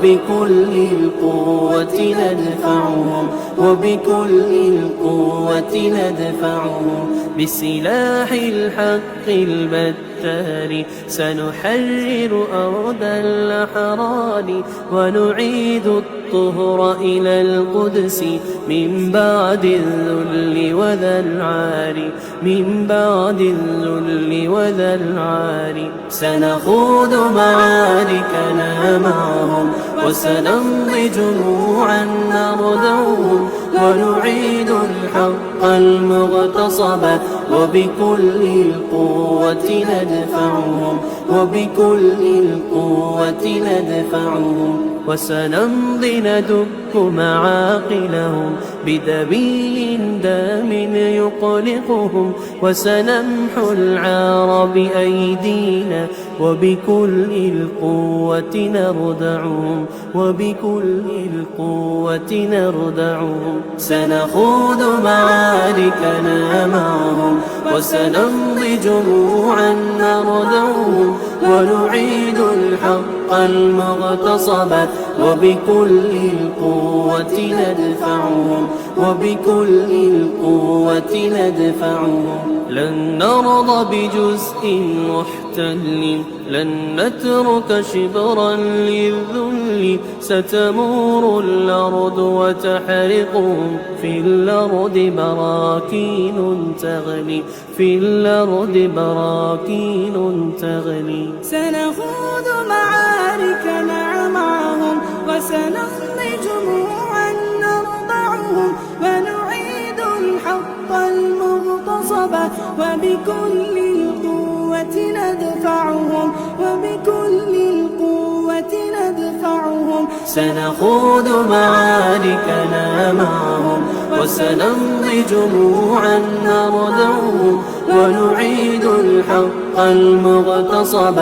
وبكل القوة ندفعهم وبكل القوة ندفعهم بسلاح الحق البتار سنحرر أرض الأحرار ونعيد الطهر إلى القدس من بعد الذل وذا العار من بعد الذل وذا العار سنخوض معاركنا معهم وسنمضي جموعا نردعهم ونعيد الحق المغتصب وبكل القوة ندفعهم وبكل القوة ندفعهم وسنمضي ندك معاقلهم بدبيل دام يقلقهم وسنمحو العار بأيدينا وبكل القوة نردعهم وبكل القوة نردعهم سنخوض معاركنا معهم وسنمضي جموعا نردعهم ونعيد الحق المغتصب وبكل القوة ندفعهم وبكل القوة ندفعهم لن نرضى بجزء محتل لن نترك شبرا للذل ستمور الأرض وتحرقهم في الأرض براكين تغلي في الأرض براكين تغلي سنخوض معاركنا معهم وسنمضي جموعا نرضعهم ونعيد الحق المغتصب وبكل القوة ندفعهم وبكل القوة ندفعهم سنخوض معاركنا معهم وسنمضي جموعا نردعهم ونعيد الحق المغتصب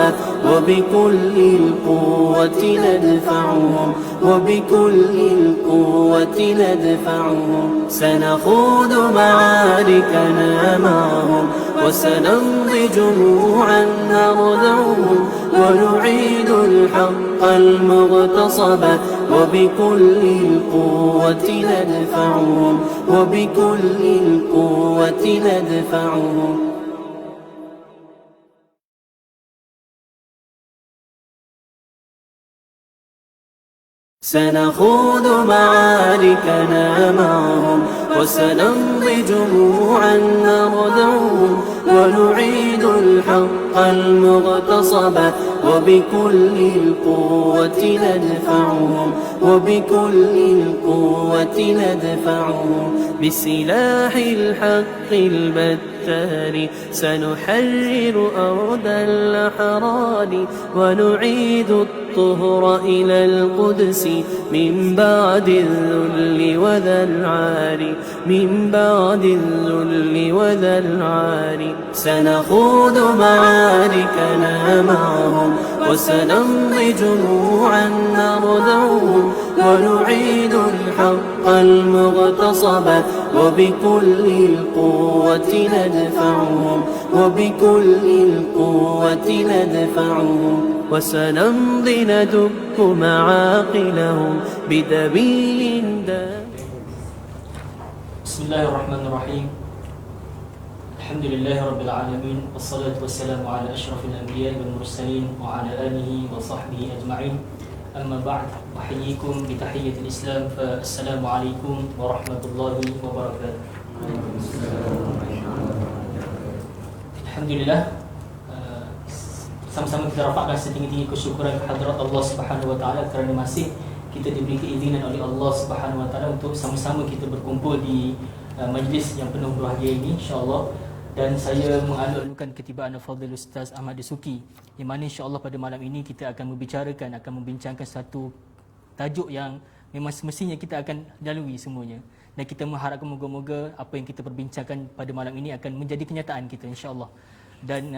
وبكل القوة ندفعهم وبكل القوة ندفعهم سنخوض معاركنا معهم وسنمضي جموعا نردعهم ونعيد الحق المغتصب وبكل القوة ندفعهم وبكل القوة ندفعهم سنخوض معاركنا معهم وسنمضي جموعا نردعهم ونعيد الحق المغتصب وبكل القوة ندفعهم وبكل القوة ندفعهم بسلاح الحق البتار سنحرر أرض الأحرار ونعيد الطهر إلى القدس من بعد الذل وذا العار من بعد الذل وذا العار سنخوض معاركنا معهم وسنمضي جموعا نردعهم ونعيد الحق المغتصب وبكل القوة ندفعهم وبكل القوة ندفعهم وسنمضي ندك معاقلهم بدبيل دام. بسم الله الرحمن الرحيم. الحمد لله رب العالمين والصلاة والسلام على أشرف الأنبياء والمرسلين وعلى آله وصحبه أجمعين. أما بعد أحييكم بتحية الإسلام فالسلام عليكم ورحمة الله وبركاته. Alhamdulillah, sama-sama kita rafakkan setinggi-tinggi kesyukuran kehadrat Allah Subhanahu wa taala kerana masih kita diberi keizinan oleh Allah Subhanahu wa taala untuk sama-sama kita berkumpul di majlis yang penuh bahagia ini insya-Allah. Dan saya mengalu-alukan ketibaan Al-Fadhil Ustaz Ahmad Dasuki, di mana insya-Allah pada malam ini kita akan membincangkan satu tajuk yang memang semestinya kita akan lalui semuanya. Dan kita mengharapkan moga-moga apa yang kita perbincangkan pada malam ini akan menjadi kenyataan kita insya-Allah. Dan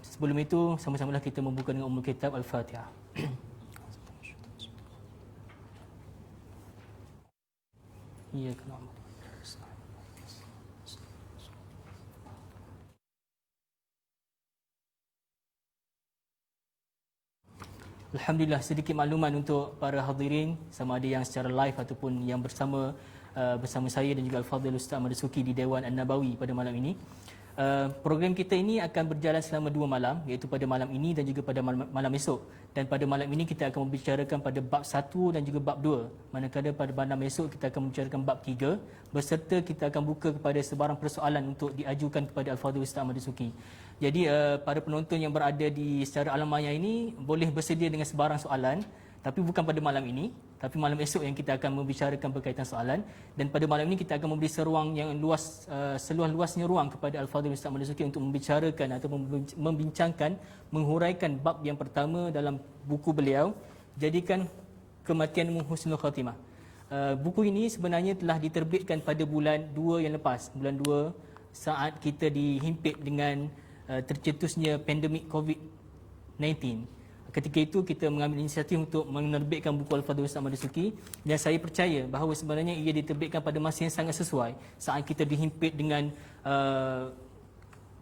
sebelum itu sama-samalah kita membuka dengan Ummul Kitab Al-Fatihah. Iyyaka na'budu. Alhamdulillah, sedikit makluman untuk para hadirin, sama ada yang secara live ataupun yang bersama saya dan juga Al-Fadhil Ustaz Ahmad Dasuki di Dewan An-Nabawi pada malam ini. Program kita ini akan berjalan selama 2 malam, iaitu pada malam ini dan juga pada malam esok. Dan pada malam ini kita akan membicarakan pada bab 1 dan juga bab 2. Manakala pada malam esok kita akan membicarakan bab 3, berserta kita akan buka kepada sebarang persoalan untuk diajukan kepada Al-Fadhil Ustaz Ahmad Dasuki. Jadi para penonton yang berada di secara alam maya ini boleh bersedia dengan sebarang soalan, tapi bukan pada malam ini, tapi malam esok yang kita akan membicarakan berkaitan soalan. Dan pada malam ini kita akan memberi seruang yang luas, seluas-luasnya ruang kepada Al-Fadhil Ustaz Ahmad Dasuki untuk membicarakan atau membincangkan, menghuraikan bab yang pertama dalam buku beliau, Jadikan Kematianmu Husnul Khatimah. Buku ini sebenarnya telah diterbitkan pada bulan 2 yang lepas, bulan 2 saat kita dihimpit dengan tercetusnya pandemik COVID-19. Ketika itu kita mengambil inisiatif untuk menerbitkan buku Al-Fadhil Ustaz Ahmad Dasuki, dan saya percaya bahawa sebenarnya ia diterbitkan pada masa yang sangat sesuai saat kita dihimpit dengan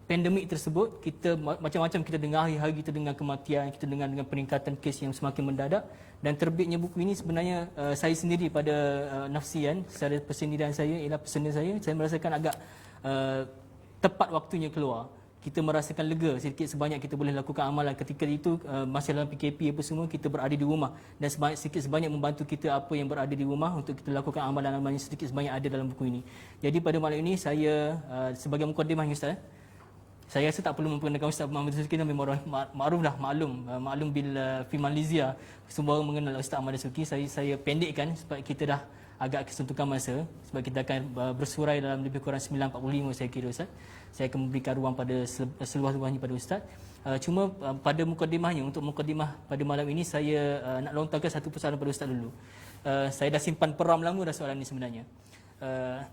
pandemik tersebut. Kita macam-macam kita dengar, hari-hari kita dengar kematian, kita dengar dengan peningkatan kes yang semakin mendadak, dan terbitnya buku ini sebenarnya saya sendiri pada nafsian, secara persendirian saya, ialah personal saya merasakan agak tepat waktunya keluar. Kita merasakan lega sedikit sebanyak kita boleh lakukan amalan ketika itu, masih dalam PKP apa semua, kita berada di rumah, dan sedikit sebanyak membantu kita apa yang berada di rumah untuk kita lakukan amalan-amalan yang sedikit sebanyak ada dalam buku ini. Jadi pada malam ini saya sebagai mukadimah Ustaz, saya rasa tak perlu memperkenalkan Ustaz Ahmad Dasuki, memang maklum dah, maklum bila fi Malaysia semua orang mengenal Ustaz Ahmad Dasuki. Saya pendekkan sebab kita dah agak kesentukan masa, sebab kita akan bersurai dalam lebih kurang 9.45 saya kira Ustaz. Saya akan memberikan ruang pada seluas-luasnya pada Ustaz. Cuma pada mukadimahnya, untuk mukadimah pada malam ini saya nak lontarkan satu persoalan pada Ustaz dulu. Saya dah simpan peram lama dah soalan ini sebenarnya.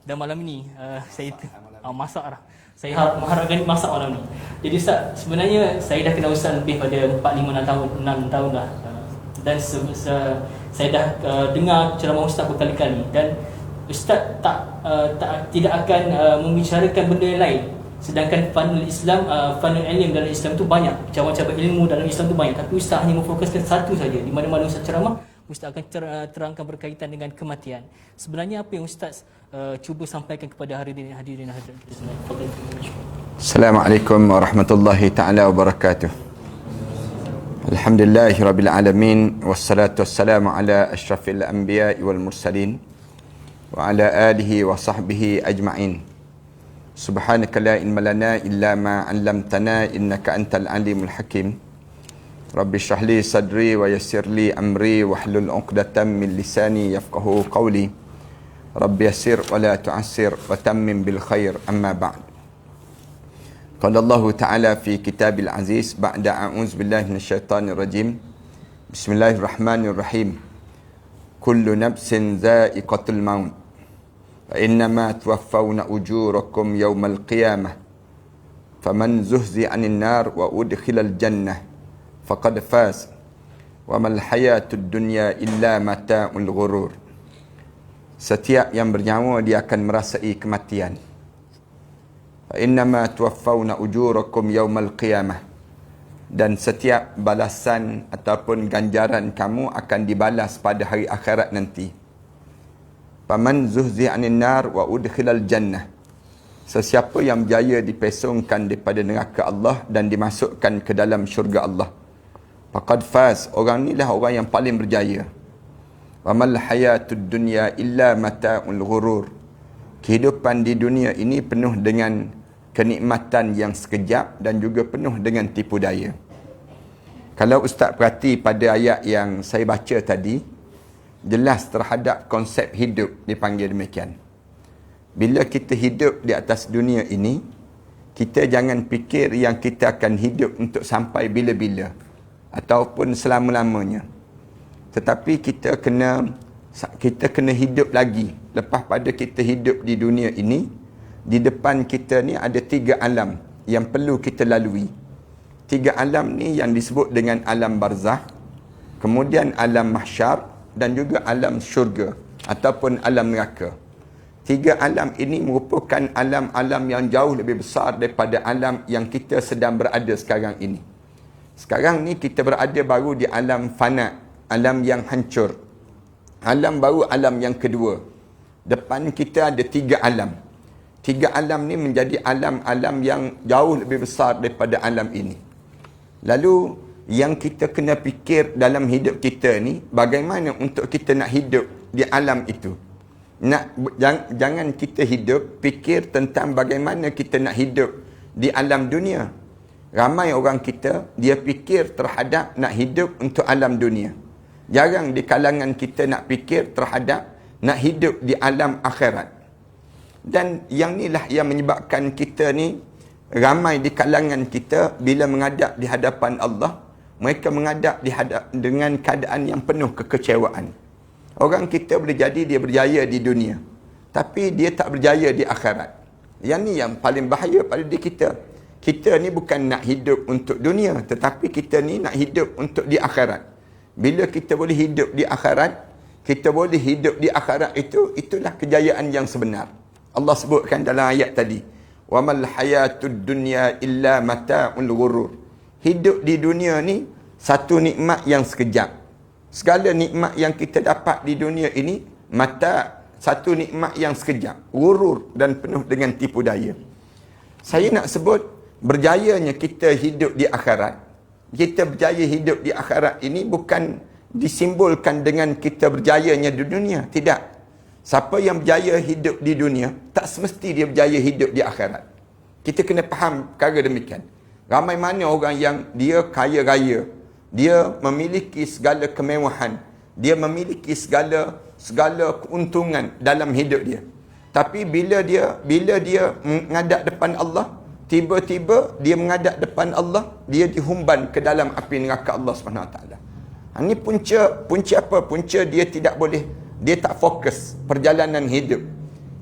Dan malam ini saya masak dah. Saya mengharapkan masak malam ni. Jadi Ustaz, sebenarnya saya dah kenal Ustaz lebih pada 4-5 tahun dah. Dan saya dah dengar ceramah Ustaz berkali-kali, dan Ustaz tidak akan membicarakan benda yang lain. Sedangkan fanul Islam, fanul ilm dalam Islam tu banyak, cabang-cabang ilmu dalam Islam tu banyak, tapi Ustaz hanya memfokuskan satu saja. Di mana-mana Ustaz ceramah, Ustaz akan terangkan berkaitan dengan kematian. Sebenarnya apa yang Ustaz cuba sampaikan kepada hadirin hadirat kita semua? Assalamualaikum warahmatullahi taala wabarakatuh. Alhamdulillahirabbil alamin, wassalatu wassalamu ala asyrafil anbiya'i wal mursalin wa ala alihi wa sahbihi ajma'in. Subhanaka la ilma lana illa ma 'allamtana innaka antal alimul hakim. Rabbi shrah li sadri wa yassir li amri wahlul 'uqdatam min lisani yafqahu qawli. Rabbi yassir wa la tu'assir wa tammim bil khair, amma ba'd. Qala Allah Ta'ala fi kitabil aziz ba'da a'udzu billahi minasyaitonir rajim. Bismillahirrahmanirrahim. Kullu nafsin dha'iqatul maut. Wa innama tuwaffawna ujurakum yawmal qiyamah. Faman zuhzi'a 'anil nar wa udkhilal jannah faqad faz. Wa mal hayatud dunya illa mata'ul ghurur. Setiap yang bernyawa dia akan merasai kematian. Fa innama tuwaffawna ujurakum yawmal qiyamah. Dan setiap balasan ataupun ganjaran kamu akan dibalas pada hari akhirat nanti. Faman zuhzi'a 'anil nar wa udkhilal jannah. Sesiapa yang berjaya dipesongkan daripada neraka Allah dan dimasukkan ke dalam syurga Allah, faqad faz, orang inilah orang yang paling berjaya. Wa mal hayatud dunya illa mata'ul ghurur. Kehidupan di dunia ini penuh dengan kenikmatan yang sekejap dan juga penuh dengan tipu daya. Kalau Ustaz perhati pada ayat yang saya baca tadi, jelas terhadap konsep hidup dipanggil demikian. Bila kita hidup di atas dunia ini, kita jangan fikir yang kita akan hidup untuk sampai bila-bila ataupun selama-lamanya. Tetapi kita kena hidup lagi. Lepas pada kita hidup di dunia ini, di depan kita ni ada 3 alam yang perlu kita lalui. 3 alam ni yang disebut dengan alam barzah, kemudian alam mahsyar dan juga alam syurga ataupun alam neraka. 3 alam ini merupakan alam-alam yang jauh lebih besar daripada alam yang kita sedang berada sekarang ini. Sekarang ni kita berada baru di alam fana, alam yang hancur. Alam baru, alam yang kedua. Depan kita ada 3 alam. 3 alam ni menjadi alam-alam yang jauh lebih besar daripada alam ini. Lalu yang kita kena fikir dalam hidup kita ni, bagaimana untuk kita nak hidup di alam itu. Jangan kita hidup fikir tentang bagaimana kita nak hidup di alam dunia. Ramai orang kita, dia fikir terhadap nak hidup untuk alam dunia. Jarang di kalangan kita nak fikir terhadap nak hidup di alam akhirat. Dan yang inilah yang menyebabkan kita ni, ramai di kalangan kita bila menghadap di hadapan Allah, mereka menghadap dengan keadaan yang penuh kekecewaan. Orang kita boleh jadi dia berjaya di dunia, tapi dia tak berjaya di akhirat. Yang ni yang paling bahaya pada diri kita. Kita ni bukan nak hidup untuk dunia, tetapi kita ni nak hidup untuk di akhirat. Bila kita boleh hidup di akhirat, kita boleh hidup di akhirat itulah kejayaan yang sebenar. Allah sebutkan dalam ayat tadi, wa mal hayatud dunya illa mata'ul ghurur. Hidup di dunia ni satu nikmat yang sekejap. Segala nikmat yang kita dapat di dunia ini mata, satu nikmat yang sekejap, ghurur dan penuh dengan tipu daya. Saya nak sebut berjayanya kita hidup di akhirat. Kita berjaya hidup di akhirat ini bukan disimbolkan dengan kita berjayanya di dunia, tidak. Siapa yang berjaya hidup di dunia, tak semesti dia berjaya hidup di akhirat. Kita kena faham perkara demikian. Ramai mana orang yang dia kaya raya, dia memiliki segala kemewahan, dia memiliki segala keuntungan dalam hidup dia. Tapi bila dia menghadap depan Allah, tiba-tiba dia menghadap depan Allah, dia dihumban ke dalam api neraka Allah SWT. Ini punca apa? Punca dia tidak boleh, dia tak fokus perjalanan hidup.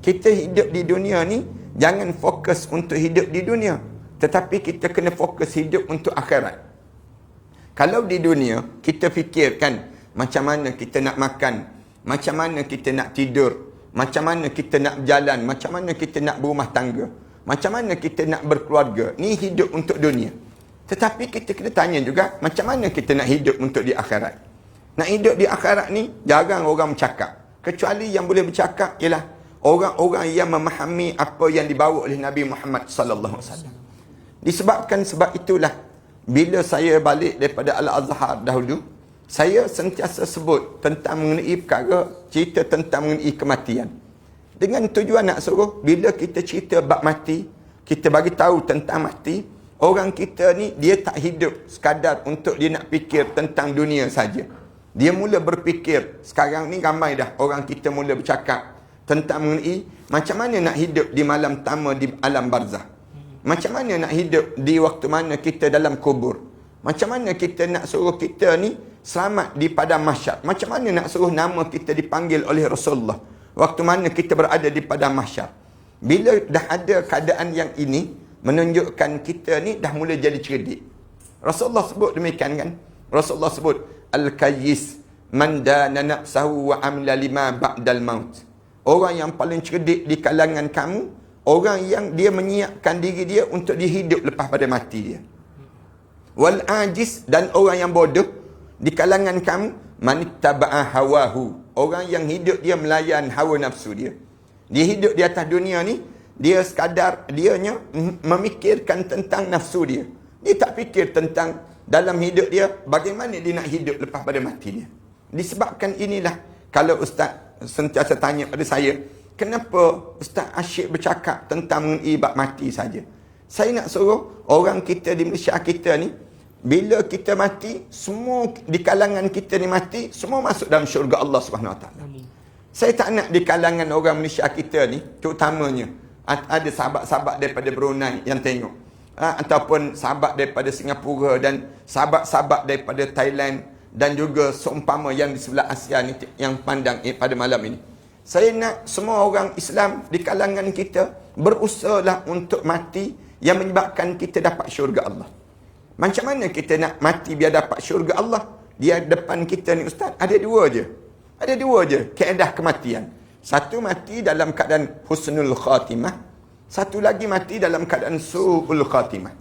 Kita hidup di dunia ni, jangan fokus untuk hidup di dunia, tetapi kita kena fokus hidup untuk akhirat. Kalau di dunia, kita fikirkan macam mana kita nak makan, macam mana kita nak tidur, macam mana kita nak berjalan, macam mana kita nak berumah tangga, macam mana kita nak berkeluarga. Ni hidup untuk dunia. Tetapi kita kena tanya juga, macam mana kita nak hidup untuk di akhirat. Nak hidup di akhirat ni, jarang orang bercakap. Kecuali yang boleh bercakap ialah orang-orang yang memahami apa yang dibawa oleh Nabi Muhammad sallallahu alaihi wasallam. Disebabkan sebab itulah, bila saya balik daripada Al-Azhar dahulu, saya sentiasa sebut tentang mengenai perkara, cerita tentang mengenai kematian. Dengan tujuan nak suruh, bila kita cerita bab mati, kita bagi tahu tentang mati, orang kita ni, dia tak hidup sekadar untuk dia nak fikir tentang dunia saja. Dia mula berfikir, sekarang ni ramai dah orang kita mula bercakap tentang mengenai macam mana nak hidup di malam pertama di alam barzah. Macam mana nak hidup di waktu mana kita dalam kubur. Macam mana kita nak suruh kita ni selamat di padang mahsyar. Macam mana nak suruh nama kita dipanggil oleh Rasulullah waktu mana kita berada di padang mahsyar. Bila dah ada keadaan yang ini, menunjukkan kita ni dah mula jadi cerdik. Rasulullah sebut demikian kan? Rasulullah sebut, Al-Kayyis man dana nafsahu wa amila lima ba'dal maut. Orang yang paling cerdik di kalangan kamu, orang yang dia menyiapkan diri dia untuk dihidup lepas pada mati dia. Wal ajis, dan orang yang bodoh di kalangan kamu, man ittaba'a hawahu. Orang yang hidup dia melayan hawa nafsu dia. Dia hidup di atas dunia ni, dia sekadar dianya memikirkan tentang nafsu dia. Dia tak fikir tentang dalam hidup dia, bagaimana dia nak hidup lepas pada mati dia. Disebabkan inilah, kalau Ustaz sentiasa tanya pada saya, kenapa Ustaz asyik bercakap tentang mengenai bab mati saja? Saya nak suruh orang kita di Malaysia kita ni, bila kita mati, semua di kalangan kita ni mati, semua masuk dalam syurga Allah SWT. Saya tak nak di kalangan orang Malaysia kita ni, terutamanya, ada sahabat-sahabat daripada Brunei yang tengok, ataupun sahabat daripada Singapura dan sahabat-sahabat daripada Thailand dan juga seumpama yang di sebelah Asia ni yang pandang pada malam ini. Saya nak semua orang Islam di kalangan kita berusahalah untuk mati yang menyebabkan kita dapat syurga Allah. Macam mana kita nak mati biar dapat syurga Allah? Dia depan kita ni Ustaz, ada dua je. Ada dua je kaedah kematian. Satu mati dalam keadaan husnul khatimah, satu lagi mati dalam keadaan su'ul khatimah.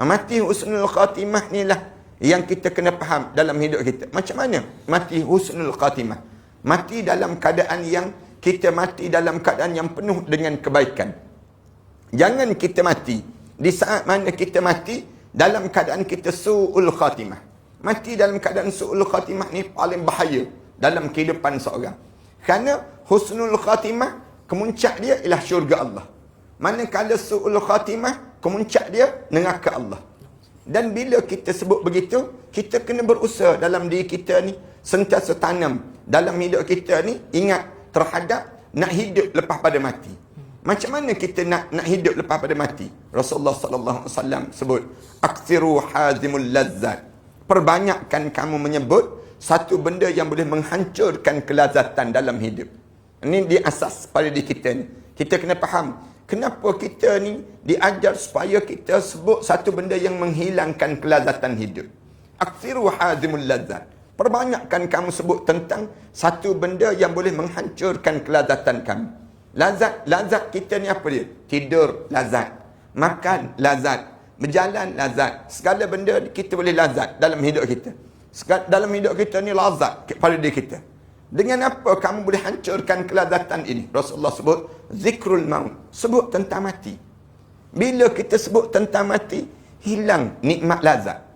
Mati husnul khatimah ni lah yang kita kena faham dalam hidup kita. Macam mana mati husnul khatimah? Mati dalam keadaan yang kita mati dalam keadaan yang penuh dengan kebaikan. Jangan kita mati di saat mana kita mati dalam keadaan kita su'ul khatimah. Mati dalam keadaan su'ul khatimah ni paling bahaya dalam kehidupan seorang. Kerana husnul khatimah, kemuncak dia ialah syurga Allah. Manakala su'ul khatimah, kemuncak dia neraka Allah. Dan bila kita sebut begitu, kita kena berusaha dalam diri kita ni, sentiasa tanam dalam hidup kita ni, ingat terhadap nak hidup lepas pada mati. Macam mana kita nak hidup lepas pada mati? Rasulullah sallallahu alaihi wasallam sebut, "Aktsiru hazimul lazzat." Perbanyakkan kamu menyebut satu benda yang boleh menghancurkan kelazatan dalam hidup. Ini di asas pada diri kita ni. Kita kena faham kenapa kita ni diajar supaya kita sebut satu benda yang menghilangkan kelazatan hidup. Aktsiru hazimul lazzat. Perbanyakkan kamu sebut tentang satu benda yang boleh menghancurkan kelazatan kamu. Lazat kita ni apa dia? Tidur lazat, makan lazat, berjalan lazat. Segala benda kita boleh lazat dalam hidup kita. Dalam hidup kita ni lazat pada diri kita. Dengan apa kamu boleh hancurkan kelazatan ini? Rasulullah sebut zikrul maut. Sebut tentang mati. Bila kita sebut tentang mati, hilang nikmat lazat.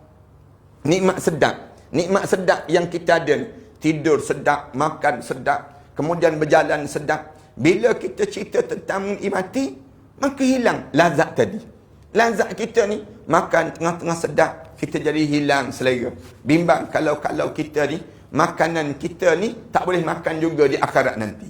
Nikmat sedap. Nikmat sedap yang kita ada. Tidur sedap, makan sedap, kemudian berjalan sedap. Bila kita cerita tentang mati, maka hilang lazat tadi. Lazat kita ni, makan tengah-tengah sedap, kita jadi hilang selera. Bimbang kalau kita ni, makanan kita ni tak boleh makan juga di akhirat nanti.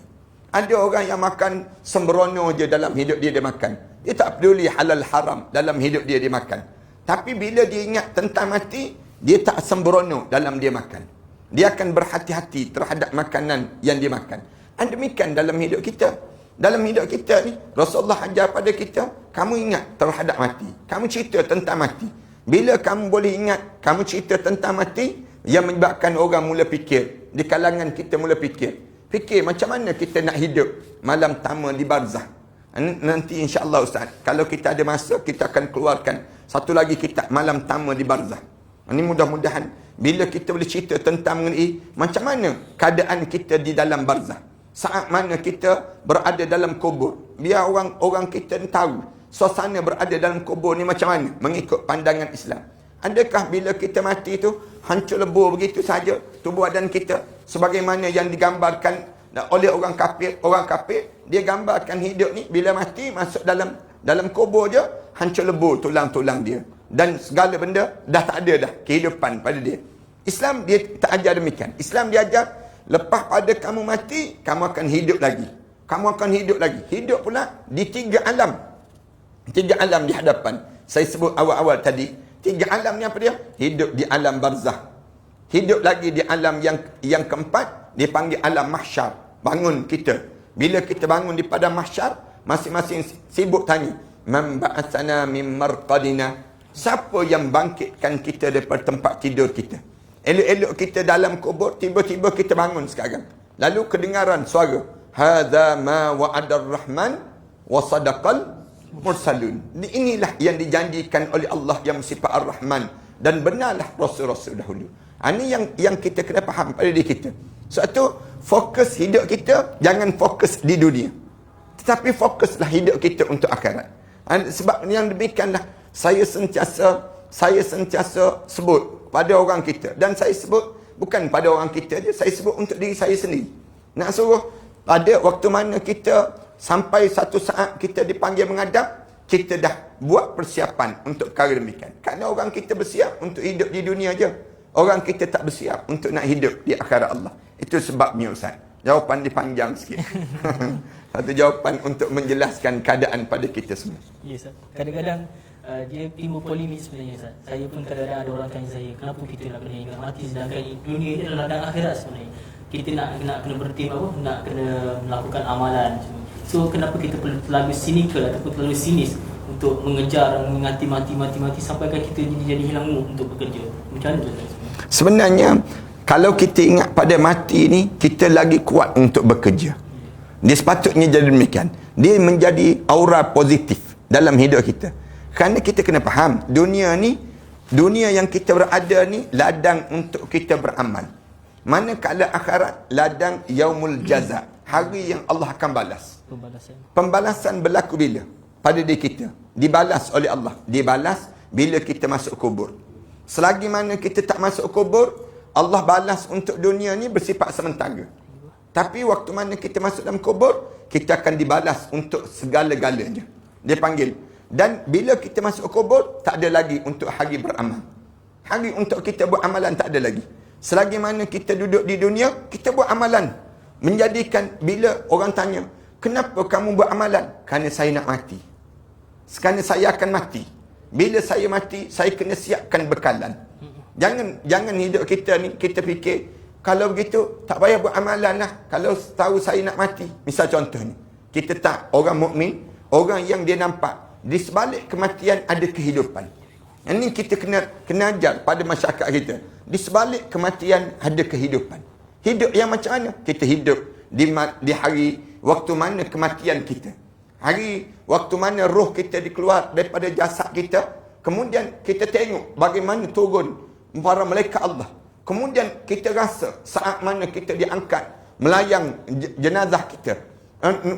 Ada orang yang makan sembrono je dalam hidup dia makan. Dia tak peduli halal haram dalam hidup dia makan. Tapi bila dia ingat tentang mati, dia tak sembrono dalam dia makan. Dia akan berhati-hati terhadap makanan yang dia makan. Dan demikian dalam hidup kita. Dalam hidup kita ni, Rasulullah ajar pada kita, kamu ingat terhadap mati. Kamu cerita tentang mati. Bila kamu boleh ingat, kamu cerita tentang mati, yang menyebabkan orang mula fikir. Di kalangan kita mula fikir. Fikir macam mana kita nak hidup malam pertama di barzah. Nanti insya-Allah Ustaz, kalau kita ada masa, kita akan keluarkan satu lagi kitab malam pertama di barzah. Ini mudah-mudahan bila kita boleh cerita tentang mengenai macam mana keadaan kita di dalam barzah. Saat mana kita berada dalam kubur. Biar orang kita tahu suasana berada dalam kubur ni macam mana mengikut pandangan Islam. Adakah bila kita mati tu hancur lebur begitu saja tubuh badan kita sebagaimana yang digambarkan oleh orang kafir? Orang kafir dia gambarkan hidup ni bila mati masuk dalam kubur je hancur lebur tulang-tulang dia dan segala benda dah tak ada dah kehidupan pada dia. Islam dia tak ajar demikian. Islam dia ajar lepas pada kamu mati, kamu akan hidup lagi. Kamu akan hidup lagi. Hidup pula di 3 alam. 3 alam di hadapan. Saya sebut awal-awal tadi. 3 alam ni apa dia? Hidup di alam barzah. Hidup lagi di alam yang keempat, dipanggil alam mahsyar. Bangun kita. Bila kita bangun di padang mahsyar, masing-masing sibuk tanya, man ba'atsana min marqadina? Siapa yang bangkitkan kita daripada tempat tidur kita? Elok-elok kita dalam kubur, tiba-tiba kita bangun sekarang. Lalu kedengaran suara, hadza ma wa'adar rahman wa sadaqal mursalun. Inilah yang dijanjikan oleh Allah yang bersifat ar-Rahman dan benarlah rasul-rasul dahulu. Ini yang kita kena faham pada diri kita. Sebab tu fokus hidup kita jangan fokus di dunia. Tetapi fokuslah hidup kita untuk akhirat. Sebab yang demikianlah saya sentiasa sebut pada orang kita. Dan saya sebut bukan pada orang kita je, saya sebut untuk diri saya sendiri. Nak suruh pada waktu mana kita sampai satu saat kita dipanggil menghadap, kita dah buat persiapan untuk perkara demikian. Kerana orang kita bersiap untuk hidup di dunia je. Orang kita tak bersiap untuk nak hidup di akhirat Allah. Itu sebabnya Ustaz. Jawapan dia panjang sikit. Satu jawapan untuk menjelaskan keadaan pada kita semua. Ya Ustaz. Kadang-kadang dia timbul polemik sebenarnya Ustaz. Saya pun kadang-kadang ada orang tanya saya, kenapa kita nak kena ingat mati sedangkan dunia ini adalah ladang akhirat sebenarnya. Kita nak kena berhenti nak kena melakukan amalan. So kenapa kita terlalu cynical ataupun terlalu sinis untuk mengejar, mengingati mati sampai kita jadi hilang mood untuk bekerja. Macam mana Ustaz? Sebenarnya kalau kita ingat pada mati ni, kita lagi kuat untuk bekerja. Dia sepatutnya jadi demikian. Dia menjadi aura positif dalam hidup kita. Kerana kita kena faham, dunia ni Dunia yang kita berada ni ladang untuk kita beramal. Manakala akhirat ladang yaumul jaza, hari yang Allah akan balas. Pembalasan berlaku bila? Pada diri kita. Dibalas oleh Allah. Dibalas bila kita masuk kubur. Selagi mana kita tak masuk kubur, Allah balas untuk dunia ni bersifat sementara. Tapi waktu mana kita masuk dalam kubur, kita akan dibalas untuk segala-galanya. Dia panggil. Dan bila kita masuk kubur, tak ada lagi untuk hari beramal. Hari untuk kita buat amalan tak ada lagi. Selagi mana kita duduk di dunia, kita buat amalan. Menjadikan bila orang tanya, kenapa kamu buat amalan? Kerana saya nak mati. Kerana saya akan mati. Bila saya mati, saya kena siapkan bekalan. Jangan hidup kita ni, kita fikir, kalau begitu, tak payah buat amalan lah. Kalau tahu saya nak mati. Misal contoh ni, kita tak, orang mukmin, orang yang dia nampak, di sebalik kematian ada kehidupan. Ini kita kena ajar pada masyarakat kita. Di sebalik kematian ada kehidupan. Hidup yang macam mana? Kita hidup di hari, waktu mana kematian kita. Hari, waktu mana roh kita dikeluar daripada jasad kita. Kemudian kita tengok bagaimana turun para malaikat Allah. Kemudian kita rasa saat mana kita diangkat melayang jenazah kita.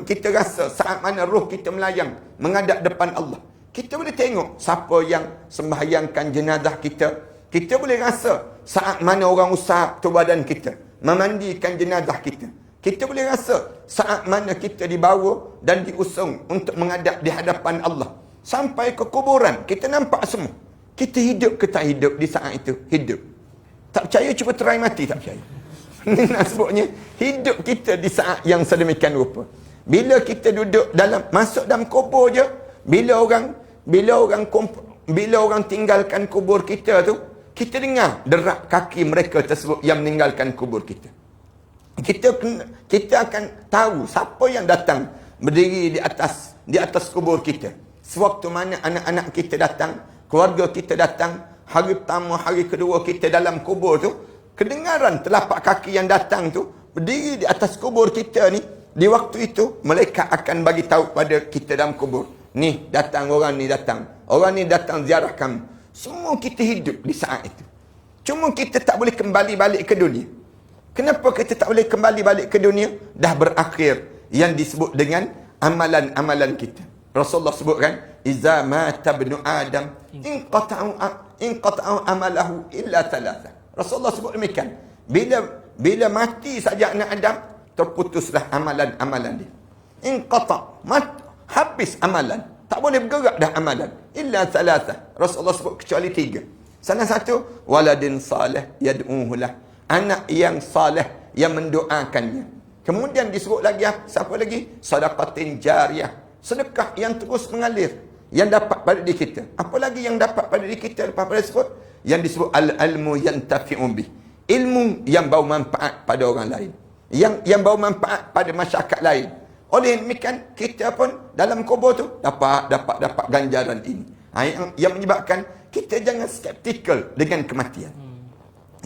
Kita rasa saat mana roh kita melayang menghadap depan Allah. Kita boleh tengok siapa yang sembahyangkan jenazah kita. Kita boleh rasa saat mana orang usap tu badan kita, memandikan jenazah kita. Kita boleh rasa saat mana kita dibawa dan diusung untuk menghadap di hadapan Allah. Sampai ke kuburan, kita nampak semua. Kita hidup ke tak hidup di saat itu? Hidup. Tak percaya, cuba try mati, tak percaya. Ini nak sebutnya, hidup kita di saat yang sedemikian rupa. Bila kita duduk masuk dalam kubur je, bila orang tinggalkan kubur kita tu, kita dengar derap kaki mereka tersebut yang meninggalkan kubur kita. Kita akan tahu siapa yang datang berdiri di atas kubur kita. Sewaktu mana anak-anak kita datang, keluarga kita datang, hari pertama, hari kedua kita dalam kubur tu, kedengaran telapak kaki yang datang tu berdiri di atas kubur kita ni. Di waktu itu malaikat akan bagi tahu pada kita dalam kubur, ni datang orang ni datang. Orang ni datang ziarah kami. Semua kita hidup di saat itu. Cuma kita tak boleh kembali balik ke dunia. Kenapa kita tak boleh kembali balik ke dunia? Dah berakhir yang disebut dengan amalan-amalan kita. Rasulullah sebutkan, iza mata ibnu Adam inqata'u amalahu illa thalatha. Rasulullah sebut demikian. Bila mati saja anak Adam, terputuslah amalan-amalan dia. Habis amalan. Tak boleh bergerak dah amalan. Illa thalatha. Rasulullah sebut kecuali 3. Salah satu, waladin salih yad'uhulah. Anak yang salih yang mendoakannya. Kemudian disebut lagi, siapa lagi? Sadaqatin jariyah. Sedekah yang terus mengalir. Yang dapat pada diri kita. Apa lagi yang dapat pada diri kita lepas pada sebut? Yang disebut al-ilmu yantafi'un bih. Ilmu yang bau manfaat pada orang lain. Yang bau manfaat pada masyarakat lain. Oleh demikian, kita pun dalam kubur tu dapat ganjaran ini. Yang menyebabkan kita jangan skeptikal dengan kematian.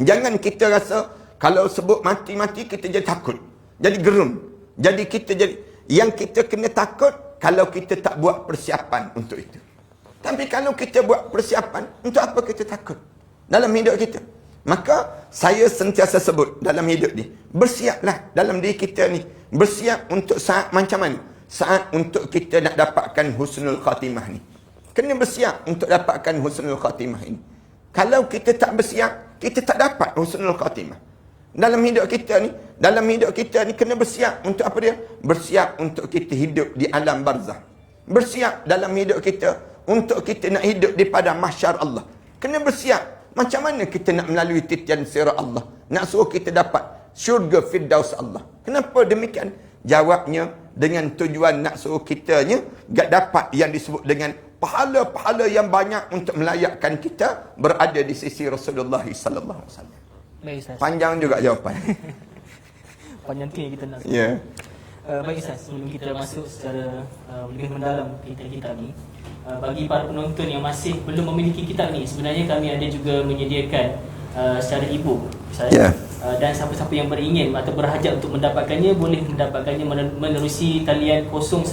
Jangan kita rasa kalau sebut mati-mati kita jadi takut. Jadi gerun. Jadi kita yang kita kena takut kalau kita tak buat persiapan untuk itu. Tapi kalau kita buat persiapan, untuk apa kita takut dalam hidup kita? Maka saya sentiasa sebut dalam hidup ni, bersiaplah dalam diri kita ni. Bersiap untuk saat macam mana? Saat untuk kita nak dapatkan husnul khatimah ni. Kena bersiap untuk dapatkan husnul khatimah ini. Kalau kita tak bersiap, kita tak dapat husnul khatimah. Dalam hidup kita ni kena bersiap untuk apa dia? Bersiap untuk kita hidup di alam barzah. Bersiap dalam hidup kita untuk kita nak hidup di padang mahsyar Allah. Kena bersiap macam mana kita nak melalui titian sirat Allah, nak suruh kita dapat syurga firdaus Allah. Kenapa demikian? Jawabnya dengan tujuan nak suruh kitanya dapat yang disebut dengan pahala-pahala yang banyak untuk melayakkan kita berada di sisi Rasulullah sallallahu alaihi wasallam. Baik, Ustaz. Panjang juga jawapan. Panjang tu yang kita nak. Ya. Yeah. Baik, Ustaz, sebelum kita masuk secara lebih mendalam kitab ni, bagi para penonton yang masih belum memiliki kitab ni, sebenarnya kami ada juga menyediakan secara e-book, Ustaz. Yeah. Dan siapa-siapa yang beringin atau berhajat untuk mendapatkannya, boleh mendapatkannya menerusi talian 019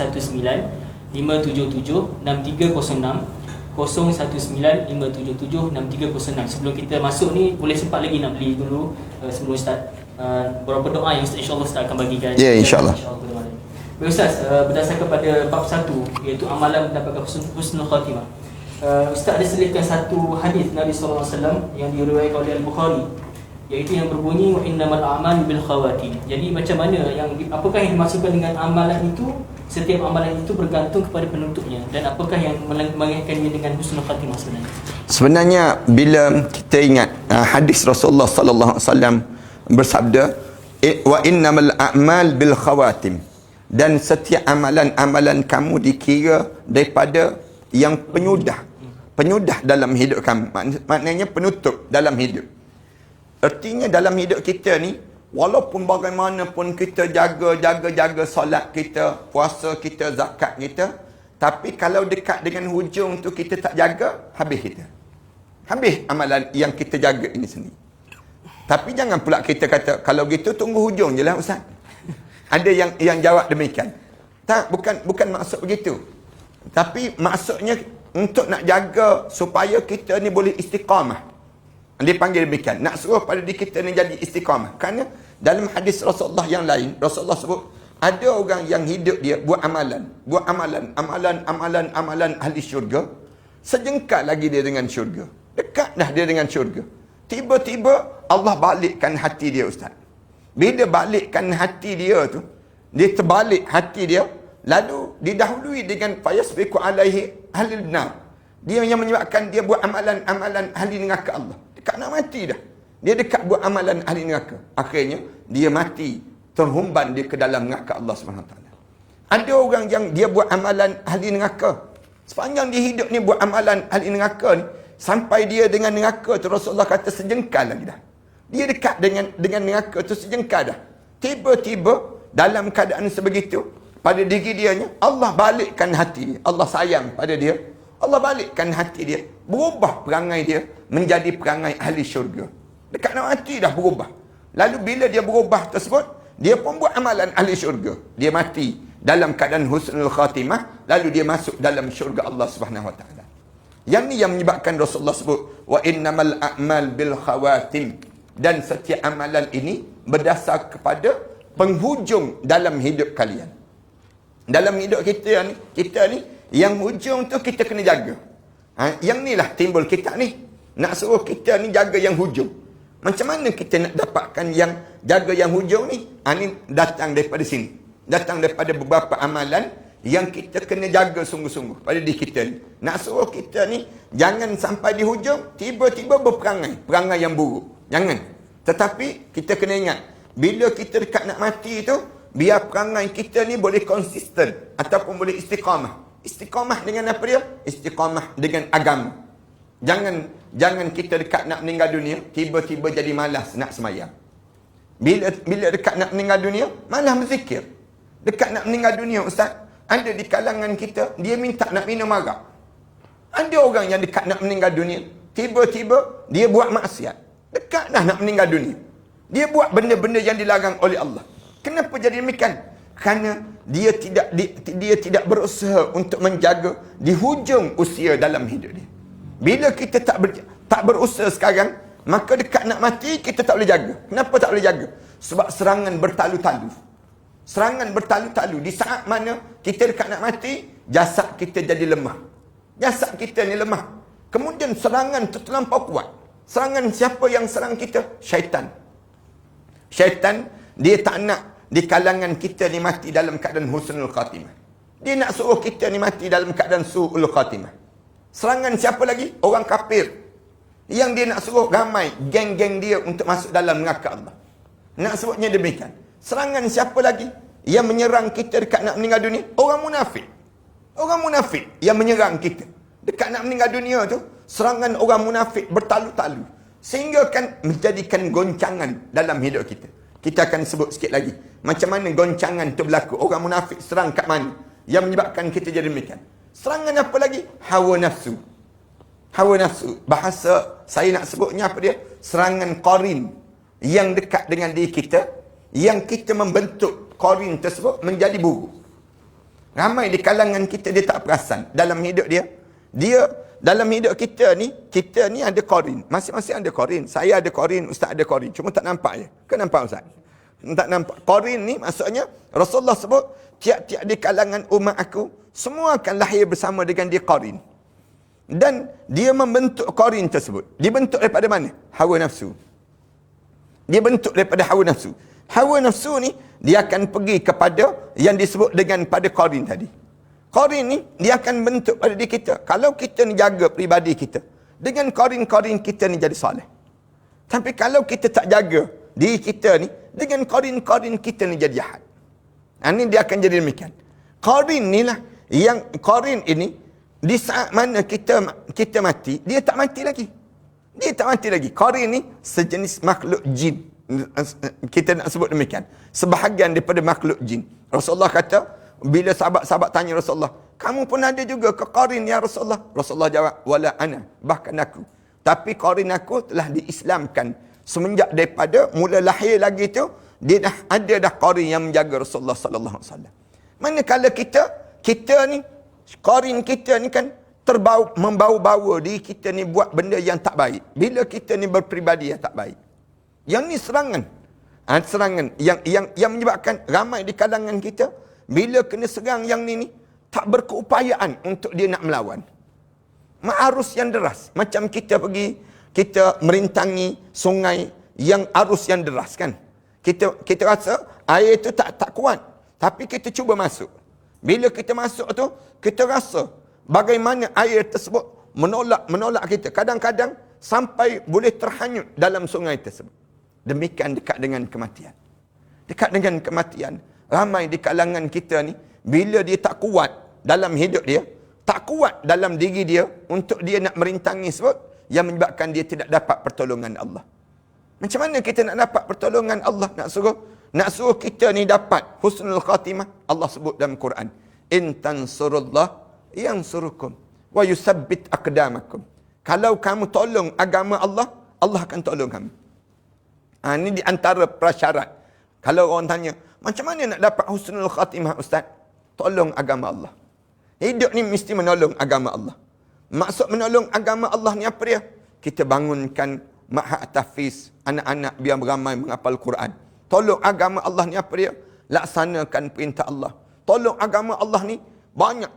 577 6306 0195776306. Sebelum kita masuk ni, boleh sempat lagi nak beli dulu sebelum start. Beberapa doa yang insya-Allah Ustaz akan bagikan. Ya, insya-Allah. Baik Ustaz, berdasarkan pada bab 1 iaitu amalan mendapatkan husnul khatimah. Ustaz ada selitkan satu hadis Nabi sallallahu alaihi wasallam yang diriwayatkan oleh Al-Bukhari, iaitu yang berbunyi wa innamal a'malu bil khawatim. Jadi macam mana apakah yang dimaksudkan dengan amalan itu? Setiap amalan itu bergantung kepada penutupnya, dan apakah yang mengaitkannya dengan husnul khatimah sebenarnya? Sebenarnya bila kita ingat hadis Rasulullah sallallahu alaihi wasallam bersabda wa innamal a'mal bil khawatim, dan setiap amalan-amalan kamu dikira daripada yang penyudah dalam hidup kamu, maknanya penutup dalam hidup. Artinya dalam hidup kita ni, walaupun bagaimanapun kita jaga solat kita, puasa kita, zakat kita, tapi kalau dekat dengan hujung tu kita tak jaga, habis kita. Habis amalan yang kita jaga ini sendiri. Tapi jangan pula kita kata, kalau gitu tunggu hujung je lah Ustaz. Ada yang jawab demikian. Tak, bukan maksud begitu. Tapi maksudnya untuk nak jaga supaya kita ni boleh istiqamah. Dia panggil demikian. Nak suruh pada diri kita ni jadi istiqamah. Kerana dalam hadis Rasulullah yang lain, Rasulullah sebut, ada orang yang hidup dia buat amalan ahli syurga. Sejengkal lagi dia dengan syurga. Dekat dah dia dengan syurga. Tiba-tiba Allah balikkan hati dia Ustaz. Bila balikkan hati dia tu, dia terbalik hati dia, lalu didahului dengan fayasbiqu alaihi ahlul nar. Dia yang menyebabkan dia buat amalan ahli neraka Allah. Dekat nak mati dah. Dia dekat buat amalan ahli neraka. Akhirnya dia mati, terhumban dia ke dalam neraka Allah SWT. Ada orang yang dia buat amalan ahli neraka. Sepanjang dia hidup ni buat amalan ahli neraka ni, sampai dia dengan neraka tu Rasulullah kata sejengkal lagi dah. Dia dekat dengan neraka tu sejengkal dah. Tiba-tiba dalam keadaan sebegitu, pada diri dianya, Allah balikkan hati dia. Allah sayang pada dia. Allah balikkan hati dia. Berubah perangai dia menjadi perangai ahli syurga. Dekat nak mati dah berubah. Lalu bila dia berubah tersebut, dia pun buat amalan ahli syurga. Dia mati dalam keadaan husnul khatimah, lalu dia masuk dalam syurga Allah Subhanahu Wa Taala. Yang ni yang menyebabkan Rasulullah sebut wa innamal a'mal bil khawatim, dan setiap amalan ini berdasar kepada penghujung dalam hidup kalian. Dalam hidup kita ni yang hujung tu kita kena jaga. Yang ni lah timbul kita ni nak suruh kita ni jaga yang hujung. Macam mana kita nak dapatkan yang jaga yang hujung ni? Ni datang daripada sini. Datang daripada beberapa amalan yang kita kena jaga sungguh-sungguh pada diri kita ni. Nak suruh kita ni jangan sampai di hujung tiba-tiba perangai yang buruk. Jangan. Tetapi kita kena ingat, bila kita dekat nak mati tu, biar perangai kita ni boleh konsisten ataupun boleh istiqamah. Istiqamah dengan apa dia? Istiqamah dengan agama. Jangan kita dekat nak meninggal dunia tiba-tiba jadi malas nak semayang. Bila dekat nak meninggal dunia malah berzikir. Dekat nak meninggal dunia Ustaz, ada di kalangan kita, dia minta nak minum arak. Ada orang yang dekat nak meninggal dunia, tiba-tiba dia buat maksiat. Dekat dah nak meninggal dunia, dia buat benda-benda yang dilarang oleh Allah. Kenapa jadi demikian? Kerana dia tidak berusaha untuk menjaga di hujung usia dalam hidup dia. Bila kita tak berusaha sekarang, maka dekat nak mati kita tak boleh jaga. Kenapa tak boleh jaga? Sebab serangan bertalu-talu. Serangan bertalu-talu. Di saat mana kita dekat nak mati, jasad kita jadi lemah. Jasad kita ni lemah. Kemudian serangan tu terlampau kuat. Serangan siapa yang serang kita? Syaitan. Syaitan, dia tak nak di kalangan kita ni mati dalam keadaan husnul khatimah. Dia nak suruh kita ni mati dalam keadaan su'ul khatimah. Serangan siapa lagi? Orang kafir. Yang dia nak suruh ramai geng-geng dia untuk masuk dalam neraka Allah. Nak sebutnya demikian. Serangan siapa lagi yang menyerang kita dekat nak meninggal dunia? Orang munafik. Orang munafik yang menyerang kita. Dekat nak meninggal dunia tu, serangan orang munafik bertalu-talu. Sehingga kan menjadikan goncangan dalam hidup kita. Kita akan sebut sikit lagi. Macam mana goncangan tu berlaku. Orang munafik serang kat mana yang menyebabkan kita jadi demikian. Serangan apa lagi? Hawa nafsu. Hawa nafsu. Bahasa saya nak sebutnya apa dia? Serangan qarin yang dekat dengan diri kita, yang kita membentuk qarin tersebut menjadi buruk. Ramai di kalangan kita dia tak perasan dalam hidup dia. Dia dalam hidup kita ni ada qarin. Masing-masing ada qarin. Saya ada qarin, ustaz ada qarin. Cuma tak nampak je. Kan nampak ustaz? Tak nampak. Qarin ni maksudnya Rasulullah sebut tiap-tiap di kalangan umat aku semua akan lahir bersama dengan dia qarin. Dan dia membentuk qarin tersebut. Dibentuk daripada mana? Hawa nafsu. Dia bentuk daripada hawa nafsu. Hawa nafsu ni dia akan pergi kepada yang disebut dengan pada qarin tadi. Qarin ni dia akan bentuk pada diri kita. Kalau kita ni jaga peribadi kita, dengan qarin-qarin kita ni jadi soleh. Tapi kalau kita tak jaga diri kita ni, dengan qarin-qarin kita ni jadi jahat. Ini dia akan jadi demikian. Qarin ni lah yang qarin ini di saat mana kita mati, dia tak mati lagi. Dia tak mati lagi. Qarin ni sejenis makhluk jin. Kita nak sebut demikian. Sebahagian daripada makhluk jin. Rasulullah kata, bila sahabat-sahabat tanya Rasulullah, kamu pun ada juga ke qarin ya Rasulullah? Rasulullah jawab, wala ana, bahkan aku. Tapi qarin aku telah diislamkan. Semenjak daripada mula lahir lagi tu, dia dah ada dah qarin yang menjaga Rasulullah sallallahu alaihi wasallam. Manakala kita ni qarin kita ni kan membawa-bawa diri kita ni buat benda yang tak baik. Bila kita ni berperibadi yang tak baik. Yang ni serangan. Serangan yang menyebabkan ramai di kalangan kita bila kena serang yang ni tak berkeupayaan untuk dia nak melawan. Arus yang deras. Macam kita merintangi sungai yang arus yang deras kan. Kita rasa air itu tak kuat. Tapi kita cuba masuk. Bila kita masuk tu, kita rasa bagaimana air tersebut menolak kita. Kadang-kadang sampai boleh terhanyut dalam sungai tersebut. Demikian dekat dengan kematian. Dekat dengan kematian. Ramai di kalangan kita ni, bila dia tak kuat dalam hidup dia, tak kuat dalam diri dia untuk dia nak merintangi sebut, yang menyebabkan dia tidak dapat pertolongan Allah. Macam mana kita nak dapat pertolongan Allah? Nak suruh kita ni dapat husnul khatimah. Allah sebut dalam Quran, in tansurullah yansurukum wa yusabbit aqdamakum. Kalau kamu tolong agama Allah, Allah akan tolong kamu. Ini di antara prasyarat. Kalau orang tanya, macam mana nak dapat husnul khatimah Ustaz? Tolong agama Allah. Hidup ni mesti menolong agama Allah. Maksud menolong agama Allah ni apa dia? Kita bangunkan ma'had tahfiz, anak-anak biar beramai menghafal Quran. Tolong agama Allah ni apa dia? Laksanakan perintah Allah. Tolong agama Allah ni banyak.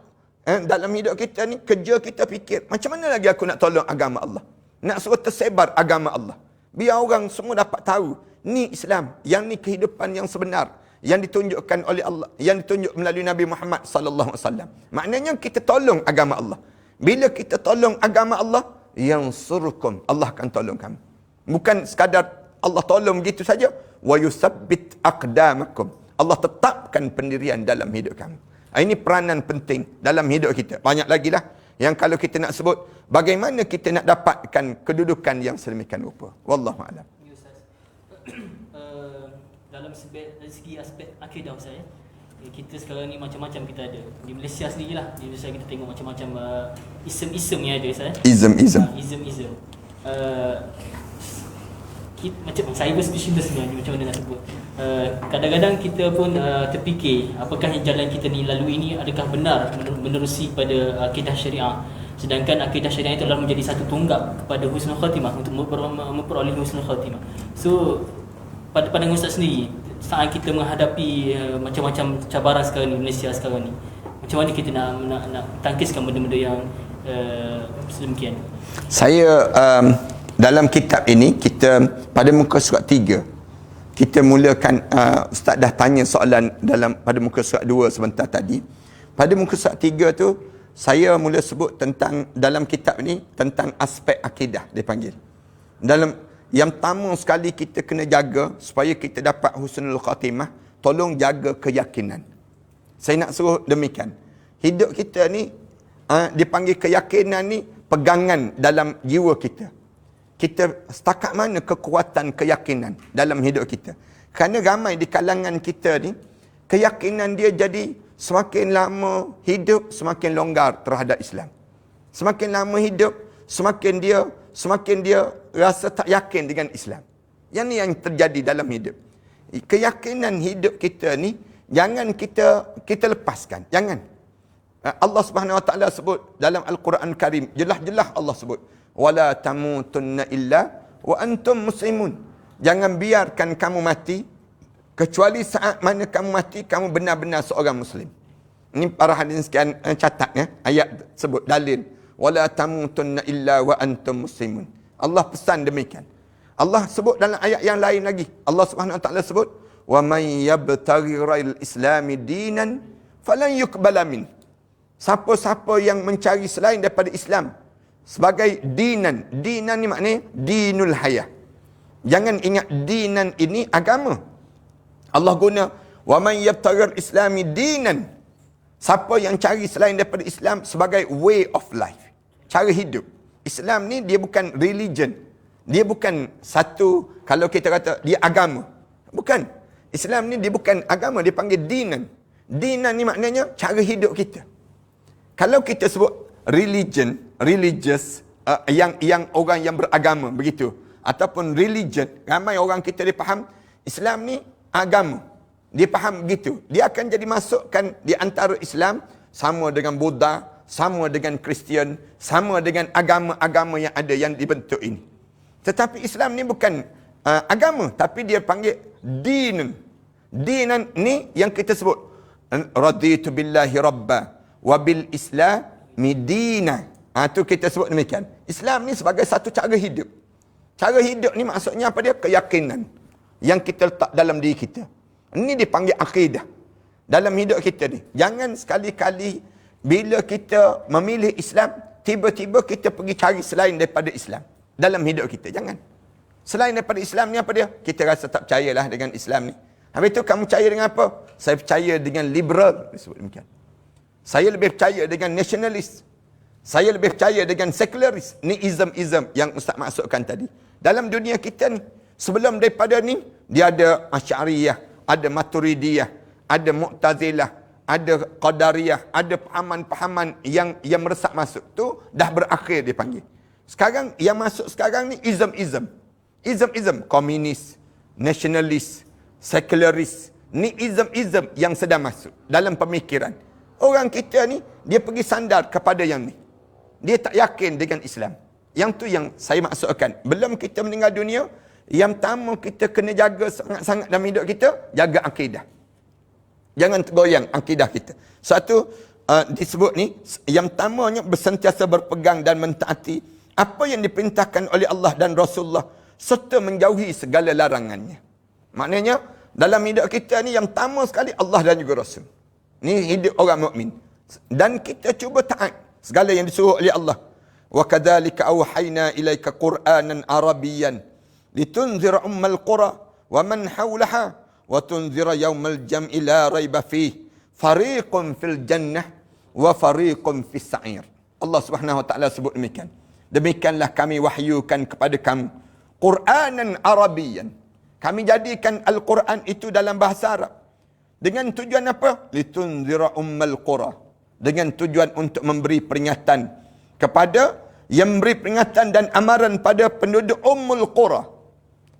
Dalam hidup kita ni, kerja kita fikir, macam mana lagi aku nak tolong agama Allah? Nak suruh tersebar agama Allah. Biar orang semua dapat tahu, ni Islam, yang ni kehidupan yang sebenar, yang ditunjukkan oleh Allah, yang ditunjuk melalui Nabi Muhammad sallallahu alaihi wasallam. Maknanya kita tolong agama Allah. Bila kita tolong agama Allah, yang surukum, Allah akan tolong kamu. Bukan sekadar Allah tolong begitu saja, wa yusabbit aqdamakum. Allah tetapkan pendirian dalam hidup kamu. Ini peranan penting dalam hidup kita. Banyak lagi lah yang kalau kita nak sebut bagaimana kita nak dapatkan kedudukan yang sedemikian rupa. Wallahu a'lam. Dalam segi aspek akidah saya, kita sekarang ni macam-macam kita ada. Di Malaysia sendiri lah, di Malaysia kita tengok macam-macam isem-isem yang ada saya. Isem-isem. Macam cyber specialist sebenarnya, macam mana nak sebut. Kadang-kadang kita pun terfikir apakah yang jalan kita ni lalui ini adakah benar menerusi pada akidah syariah. Sedangkan akidah syariah itu adalah menjadi satu tonggak kepada husnul khatimah, untuk memperoleh husnul khatimah. So pada pandangan Ustaz sendiri, saat kita menghadapi macam-macam cabaran sekarang ni, Malaysia sekarang ni, macam mana kita nak tangkiskan benda-benda yang sedemikian? Saya dalam kitab ini, kita pada muka surat 3, kita mulakan, Ustaz dah tanya soalan pada muka surat 2 sebentar tadi. Pada muka surat 3 tu, saya mula sebut tentang, dalam kitab ini, tentang aspek akidah dipanggil. Dalam yang pertama sekali kita kena jaga supaya kita dapat husnul khatimah, tolong jaga keyakinan. Saya nak suruh demikian. Hidup kita ni dipanggil keyakinan ni pegangan dalam jiwa kita. Kita setakat mana kekuatan keyakinan dalam hidup kita. Kerana ramai di kalangan kita ni, keyakinan dia jadi semakin lama hidup semakin longgar terhadap Islam. Semakin lama hidup semakin dia rasa tak yakin dengan Islam. Yang ni yang terjadi dalam hidup. Keyakinan hidup kita ni jangan kita lepaskan. Jangan. Allah Subhanahu Wa Taala sebut dalam Al-Quran Karim, jelas-jelas Allah sebut, wala tamutunna illa wa antum muslimun. Jangan biarkan kamu mati kecuali saat mana kamu mati kamu benar-benar seorang muslim. Ini para hadirin sekalian catat ya, ayat sebut dalil wala tamutunna illa wa antum muslimun. Allah pesan demikian. Allah sebut dalam ayat yang lain lagi. Allah Subhanahu Wa Taala sebut wa may yabtaghi ghairal islami dinan falan yuqbala min. Siapa-siapa yang mencari selain daripada Islam sebagai dinan. Dinan ni maknanya dinul hayah. Jangan ingat dinan ini agama. Allah guna wa man yabtaghi islami dinan. Siapa yang cari selain daripada Islam sebagai way of life, cara hidup. Islam ni dia bukan religion. Dia bukan satu, kalau kita kata dia agama. Bukan. Islam ni dia bukan agama, dia panggil dinan. Dinan ni maknanya cara hidup kita. Kalau kita sebut religion, religious, yang orang yang beragama begitu, ataupun religion, ramai orang kita dia faham Islam ni agama. Dia faham begitu. Dia akan jadi masukkan di antara Islam sama dengan Buddha, sama dengan Kristian, sama dengan agama-agama yang ada yang dibentuk ini. Tetapi Islam ni bukan agama, tapi dia panggil dinan. Dinan ni yang kita sebut raditu billahi rabba wa bil islami dina. Itu kita sebut demikian. Islam ni sebagai satu cara hidup. Cara hidup ni maksudnya apa dia? Keyakinan yang kita letak dalam diri kita. Ini dipanggil akidah dalam hidup kita ni. Jangan sekali-kali bila kita memilih Islam, tiba-tiba kita pergi cari selain daripada Islam dalam hidup kita. Jangan. Selain daripada Islam ni apa dia? Kita rasa tak percayalah dengan Islam ni. Habis tu kamu percaya dengan apa? Saya percaya dengan liberal. Disebut demikian. Saya lebih percaya dengan nasionalis. Saya lebih percaya dengan sekularis. Ni ism-ism yang Ustaz maksudkan tadi. Dalam dunia kita ni, sebelum daripada ni, dia ada Asy'ariyah, ada Maturidiyah, ada Mu'tazilah, ada Qadariyah, ada pahaman-pahaman yang meresap masuk. Tu dah berakhir dipanggil. Sekarang, yang masuk sekarang ni ism-ism. Ism-ism, komunis, nasionalis, sekularis. Ni ism-ism yang sedang masuk dalam pemikiran. Orang kita ni, dia pergi sandar kepada yang ni. Dia tak yakin dengan Islam. Yang tu yang saya maksudkan. Belum kita meninggal dunia, yang pertama kita kena jaga sangat-sangat dalam hidup kita, jaga akidah. Jangan tergoyang akidah kita. Satu, disebut ni, yang pertamanya bersentiasa berpegang dan mentaati apa yang diperintahkan oleh Allah dan Rasulullah, serta menjauhi segala larangannya. Maknanya, dalam hidup kita ni, yang pertama sekali Allah dan juga Rasul. Ni hidup orang mukmin. Dan kita cuba taat segala yang disuruh oleh Allah. Wa kadzalika auhayna ilaika Qur'anan Arabiyyan litunzira ummal qura wa man hawlaha wa tunzira yaumal jam'i la raiba fihi fariqun fil jannah wa fariqun fis sa'ir. Allah Subhanahu wa taala sebut demikian. Demikianlah kami wahyukan kepada kamu Qur'anan Arabiyyan. Kami jadikan Al-Quran itu dalam bahasa Arab. Dengan tujuan apa? Litunzira ummal qura. Dengan tujuan untuk memberi peringatan kepada, yang memberi peringatan dan amaran pada penduduk Ummul Qura.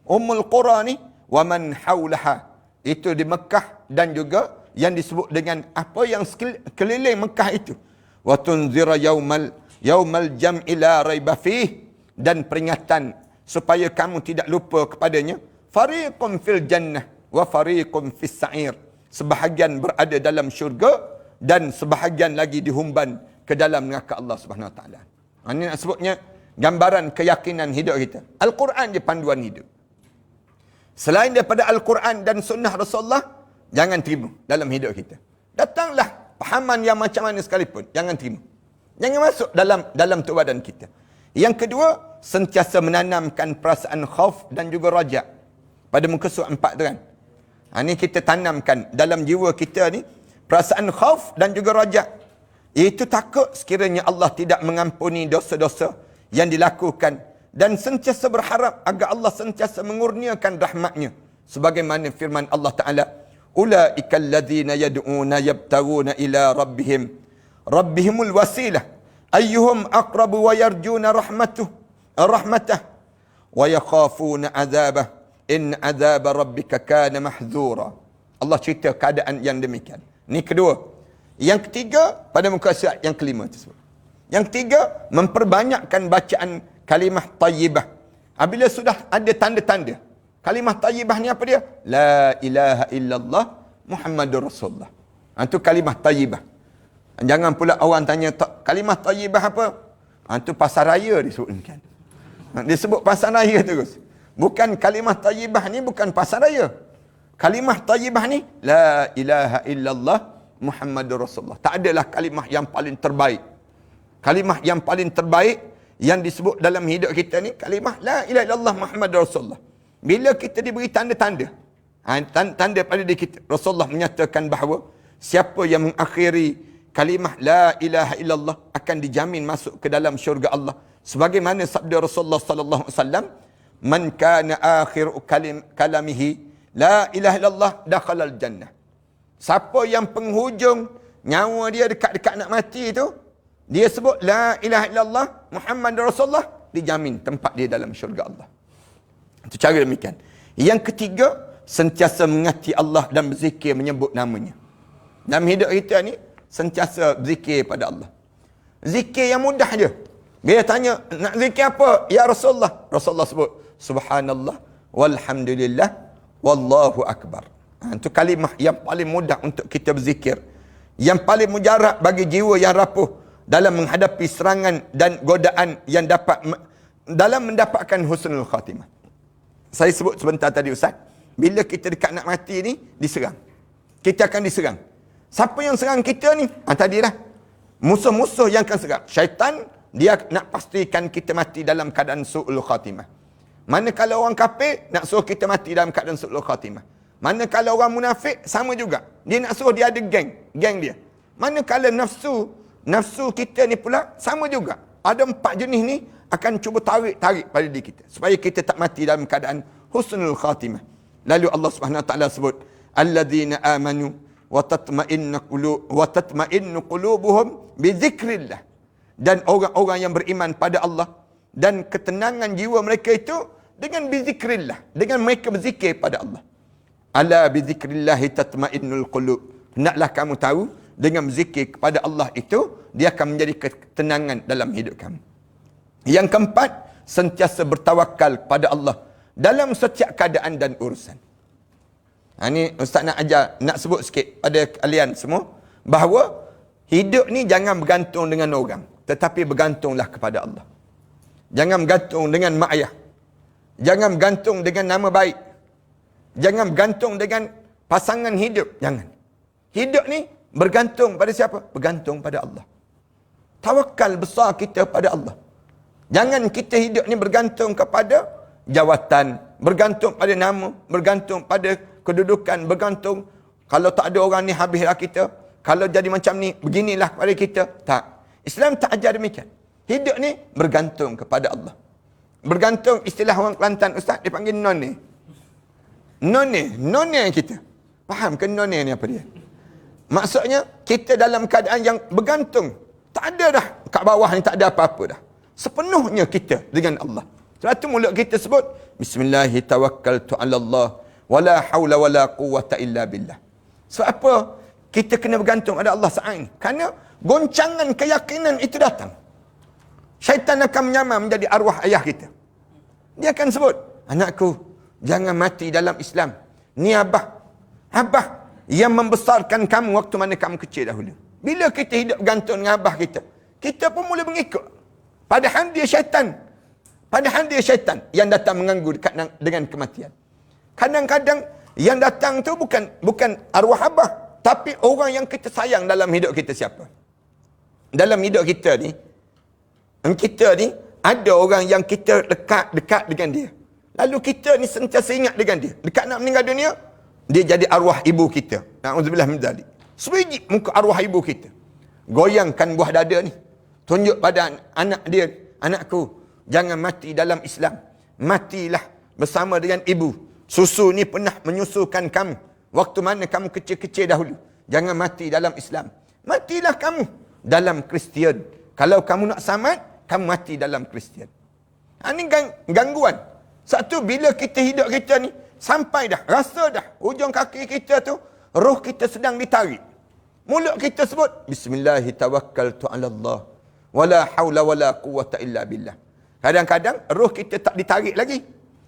Ummul Qura ni, wa man hawlaha. Itu di Mekah dan juga yang disebut dengan apa yang keliling Mekah itu. Wa tunzira yaumal jam'i la raiba fih. Dan peringatan supaya kamu tidak lupa kepadanya. Fariqun fil jannah wa fariqun fis sa'ir. Sebahagian berada dalam syurga dan sebahagian lagi dihumban ke dalam neraka Allah Subhanahu Wa Taala. Ini nak sebutnya gambaran keyakinan hidup kita. Al-Quran dia panduan hidup. Selain daripada Al-Quran dan sunnah Rasulullah, jangan terima dalam hidup kita. Datanglah pahaman yang macam mana sekalipun, jangan terima. Jangan masuk dalam tubuh badan kita. Yang kedua, sentiasa menanamkan perasaan khauf dan juga raja. Pada muka surat 4 tu kan. Ini kita tanamkan dalam jiwa kita ni perasaan khauf dan juga raja. Iaitu takut sekiranya Allah tidak mengampuni dosa-dosa yang dilakukan. Dan sentiasa berharap agar Allah sentiasa mengurniakan rahmatnya. Sebagaimana firman Allah Ta'ala. Ulaika alladhina yad'una yabtaguna ila rabbihimul wasilah. Ayyuhum aqrabu wa yarjuna rahmatah. Wa yakhafuna azabah. In azab rabbika kana mahzura. Allah cerita keadaan yang demikian. Ini kedua. Yang ketiga, pada muka surat yang kelima tersebut. Yang ketiga, memperbanyakkan bacaan kalimah tayyibah. Apabila sudah ada tanda-tanda. Kalimah tayyibah ni apa dia? La ilaha illallah Muhammadur Rasulullah. Itu kalimah tayyibah. Jangan pula orang tanya, kalimah tayyibah apa? Itu pasar raya disebutkan. Disebut pasar raya terus. Bukan kalimah tayyibah ni bukan pasar raya. Kalimah tayyibah ni la ilaha illallah Muhammadur Rasulullah. Tak adalah kalimah yang paling terbaik. Kalimah yang paling terbaik yang disebut dalam hidup kita ni kalimah la ilaha illallah Muhammadur Rasulullah. Bila kita diberi tanda-tanda, tanda pada diri kita, Rasulullah menyatakan bahawa siapa yang mengakhiri kalimah la ilaha illallah akan dijamin masuk ke dalam syurga Allah. Sebagaimana sabda Rasulullah sallallahu alaihi wasallam, man kana akhiru kalamihi la ilaha illallah dakhalal jannah. Siapa yang penghujung nyawa dia dekat-dekat nak mati tu, dia sebut la ilaha illallah Muhammadur Rasulullah, dijamin tempat dia dalam syurga Allah. Itu cara demikian. Yang ketiga, sentiasa mengasihi Allah dan berzikir menyebut namanya. Dalam hidup kita ni sentiasa berzikir pada Allah. Zikir yang mudah je. Dia tanya, nak zikir apa? Ya Rasulullah. Rasulullah sebut, subhanallah, walhamdulillah, wallahu akbar. Itu kalimah yang paling mudah untuk kita berzikir. Yang paling mujarab bagi jiwa yang rapuh dalam menghadapi serangan dan godaan yang dalam mendapatkan husnul khatimah. Saya sebut sebentar tadi Ustaz, bila kita dekat nak mati ni, diserang. Kita akan diserang. Siapa yang serang kita ni? Tadilah. Musuh-musuh yang akan serang. Syaitan, dia nak pastikan kita mati dalam keadaan su'ul khatimah. Manakala orang kafir, nak suruh kita mati dalam keadaan su'ul khatimah. Manakala orang munafik, sama juga. Dia nak suruh dia ada geng dia. Manakala nafsu kita ni pula, sama juga. Ada 4 jenis ni, akan cuba tarik pada diri kita. Supaya kita tak mati dalam keadaan husnul khatimah. Lalu Allah Subhanahu Wa Taala sebut, alladzina amanu wa tatma'innu qulubuhum bi dzikrillah. Dan orang-orang yang beriman pada Allah dan ketenangan jiwa mereka itu dengan bi dzikrillah, dengan mereka berzikir pada Allah. Ala bi dzikrillah tatma'innul qulub. Hendaklah kamu tahu, dengan berzikir kepada Allah itu, dia akan menjadi ketenangan dalam hidup kamu. Yang keempat, sentiasa bertawakal kepada Allah dalam setiap keadaan dan urusan. Ini Ustaz nak ajar, nak sebut sikit pada kalian semua, bahawa hidup ni jangan bergantung dengan orang, tetapi bergantunglah kepada Allah. Jangan bergantung dengan mak ayah. Jangan bergantung dengan nama baik. Jangan bergantung dengan pasangan hidup. Jangan. Hidup ni bergantung pada siapa? Bergantung pada Allah. Tawakal besar kita pada Allah. Jangan kita hidup ni bergantung kepada jawatan, bergantung pada nama, bergantung pada kedudukan, bergantung kalau tak ada orang ni habislah kita, kalau jadi macam ni beginilah kepada kita. Tak. Islam tak ajar demikian. Hidup ni bergantung kepada Allah. Bergantung, istilah orang Kelantan Ustaz dipanggil none. None kita. Faham ke none ni apa dia? Maksudnya kita dalam keadaan yang bergantung. Tak ada dah kat bawah ni, tak ada apa-apa dah. Sepenuhnya kita dengan Allah. Sebab tu mulut kita sebut bismillahi tawakkaltu ala Allah wala haula wala quwwata illa billah. Sebab apa kita kena bergantung pada Allah saat ini? Kerana goncangan keyakinan itu datang. Syaitan akan menyamar menjadi arwah ayah kita. Dia akan sebut, anakku, jangan mati dalam Islam. Ni abah yang membesarkan kamu waktu mana kamu kecil dahulu. Bila kita hidup bergantung dengan abah kita, kita pun mula mengikut. Padahal dia syaitan yang datang mengganggu dengan kematian. Kadang-kadang yang datang tu bukan arwah abah, tapi orang yang kita sayang dalam hidup kita siapa? Dalam hidup kita ni ada orang yang kita dekat dengan dia. Lalu kita ni sentiasa ingat dengan dia. Dekat nak meninggal dunia, dia jadi arwah ibu kita. Na'udzubillah min dzalik. Sebiji muka arwah ibu kita. Goyangkan buah dada ni. Tunjuk pada anak dia, anakku, jangan mati dalam Islam. Matilah bersama dengan ibu. Susu ni pernah menyusukan kamu. Waktu mana kamu kecil-kecil dahulu. Jangan mati dalam Islam. Matilah kamu dalam Kristian. Kalau kamu nak selamat, kamu mati dalam Kristian. Ini gangguan. Satu, bila kita hidup kita ni, sampai dah, rasa dah, ujung kaki kita tu, roh kita sedang ditarik. Mulut kita sebut bismillahi tawakkaltu 'ala Allah wala haula wala quwwata illa billah. Kadang-kadang roh kita tak ditarik lagi.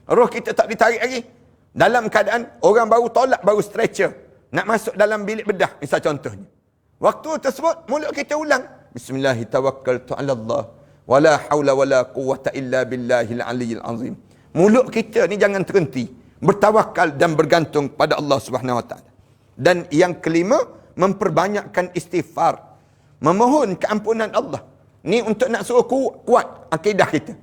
Roh kita tak ditarik lagi. Dalam keadaan orang baru tolak, baru stretcher, nak masuk dalam bilik bedah, misal contohnya. Waktu tersebut mulut kita ulang bismillahi tawakkaltu 'ala Allah wala haula wala quwwata illa billahil aliyyil azim. Mulut kita ni jangan terhenti bertawakal dan bergantung pada Allah Subhanahu wa taala. Dan yang kelima, memperbanyakkan istighfar, memohon keampunan Allah. Ni untuk nak suruh kuat akidah kita.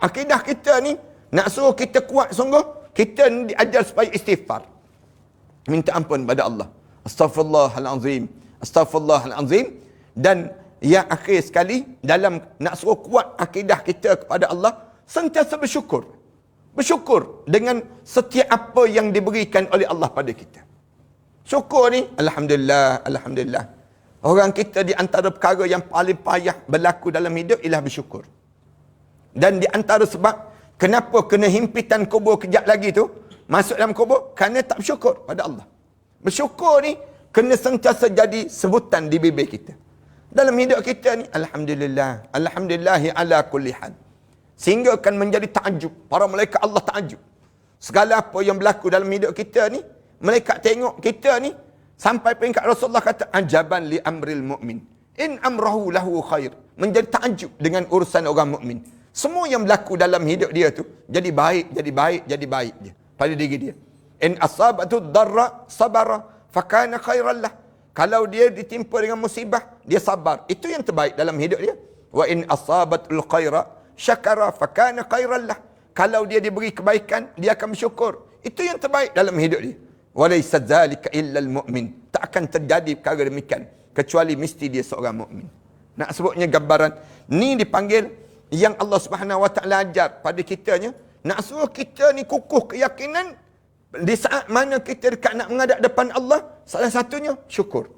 Akidah kita ni nak suruh kita kuat sungguh, kita ni diajar supaya istighfar. Minta ampun pada Allah. Astaghfirullahalazim. Astaghfirullahalazim. Dan yang akhir sekali, dalam nak suruh kuat akidah kita kepada Allah, sentiasa bersyukur. Bersyukur dengan setiap apa yang diberikan oleh Allah pada kita. Syukur ni, alhamdulillah, alhamdulillah. Orang kita di antara perkara yang paling payah berlaku dalam hidup ialah bersyukur. Dan di antara sebab kenapa kena himpitan kubur kejap lagi tu, masuk dalam kubur, kerana tak bersyukur pada Allah. Bersyukur ni kena sentiasa jadi sebutan di bibir kita. Dalam hidup kita ni, alhamdulillah, alhamdulillahi ala kulli hal. Sehingga akan menjadi takjub. Para malaikat Allah takjub. Segala apa yang berlaku dalam hidup kita ni, malaikat tengok kita ni, sampai peringkat Rasulullah kata, ajaban li amril mu'min. In amrahu lahu khair. Menjadi takjub dengan urusan orang mukmin. Semua yang berlaku dalam hidup dia tu, jadi baik, jadi baik, jadi baik dia. Pada diri dia. In asabatu darra sabara, fakana khairan lah. Kalau dia ditimpa dengan musibah, dia sabar. Itu yang terbaik dalam hidup dia. Wa in asabatul khaira, syakara, fakana khairan lah. Kalau dia diberi kebaikan, dia akan bersyukur. Itu yang terbaik dalam hidup dia. Walaysa dzalika illa almu'min. Tak akan terjadi perkara demikian kecuali mesti dia seorang mukmin. Nak sebutnya gambaran ni dipanggil yang Allah Subhanahu wa taala ajar pada kitanya, nak suruh kita ni kukuh keyakinan di saat mana kita dekat nak menghadap depan Allah, salah satunya syukur.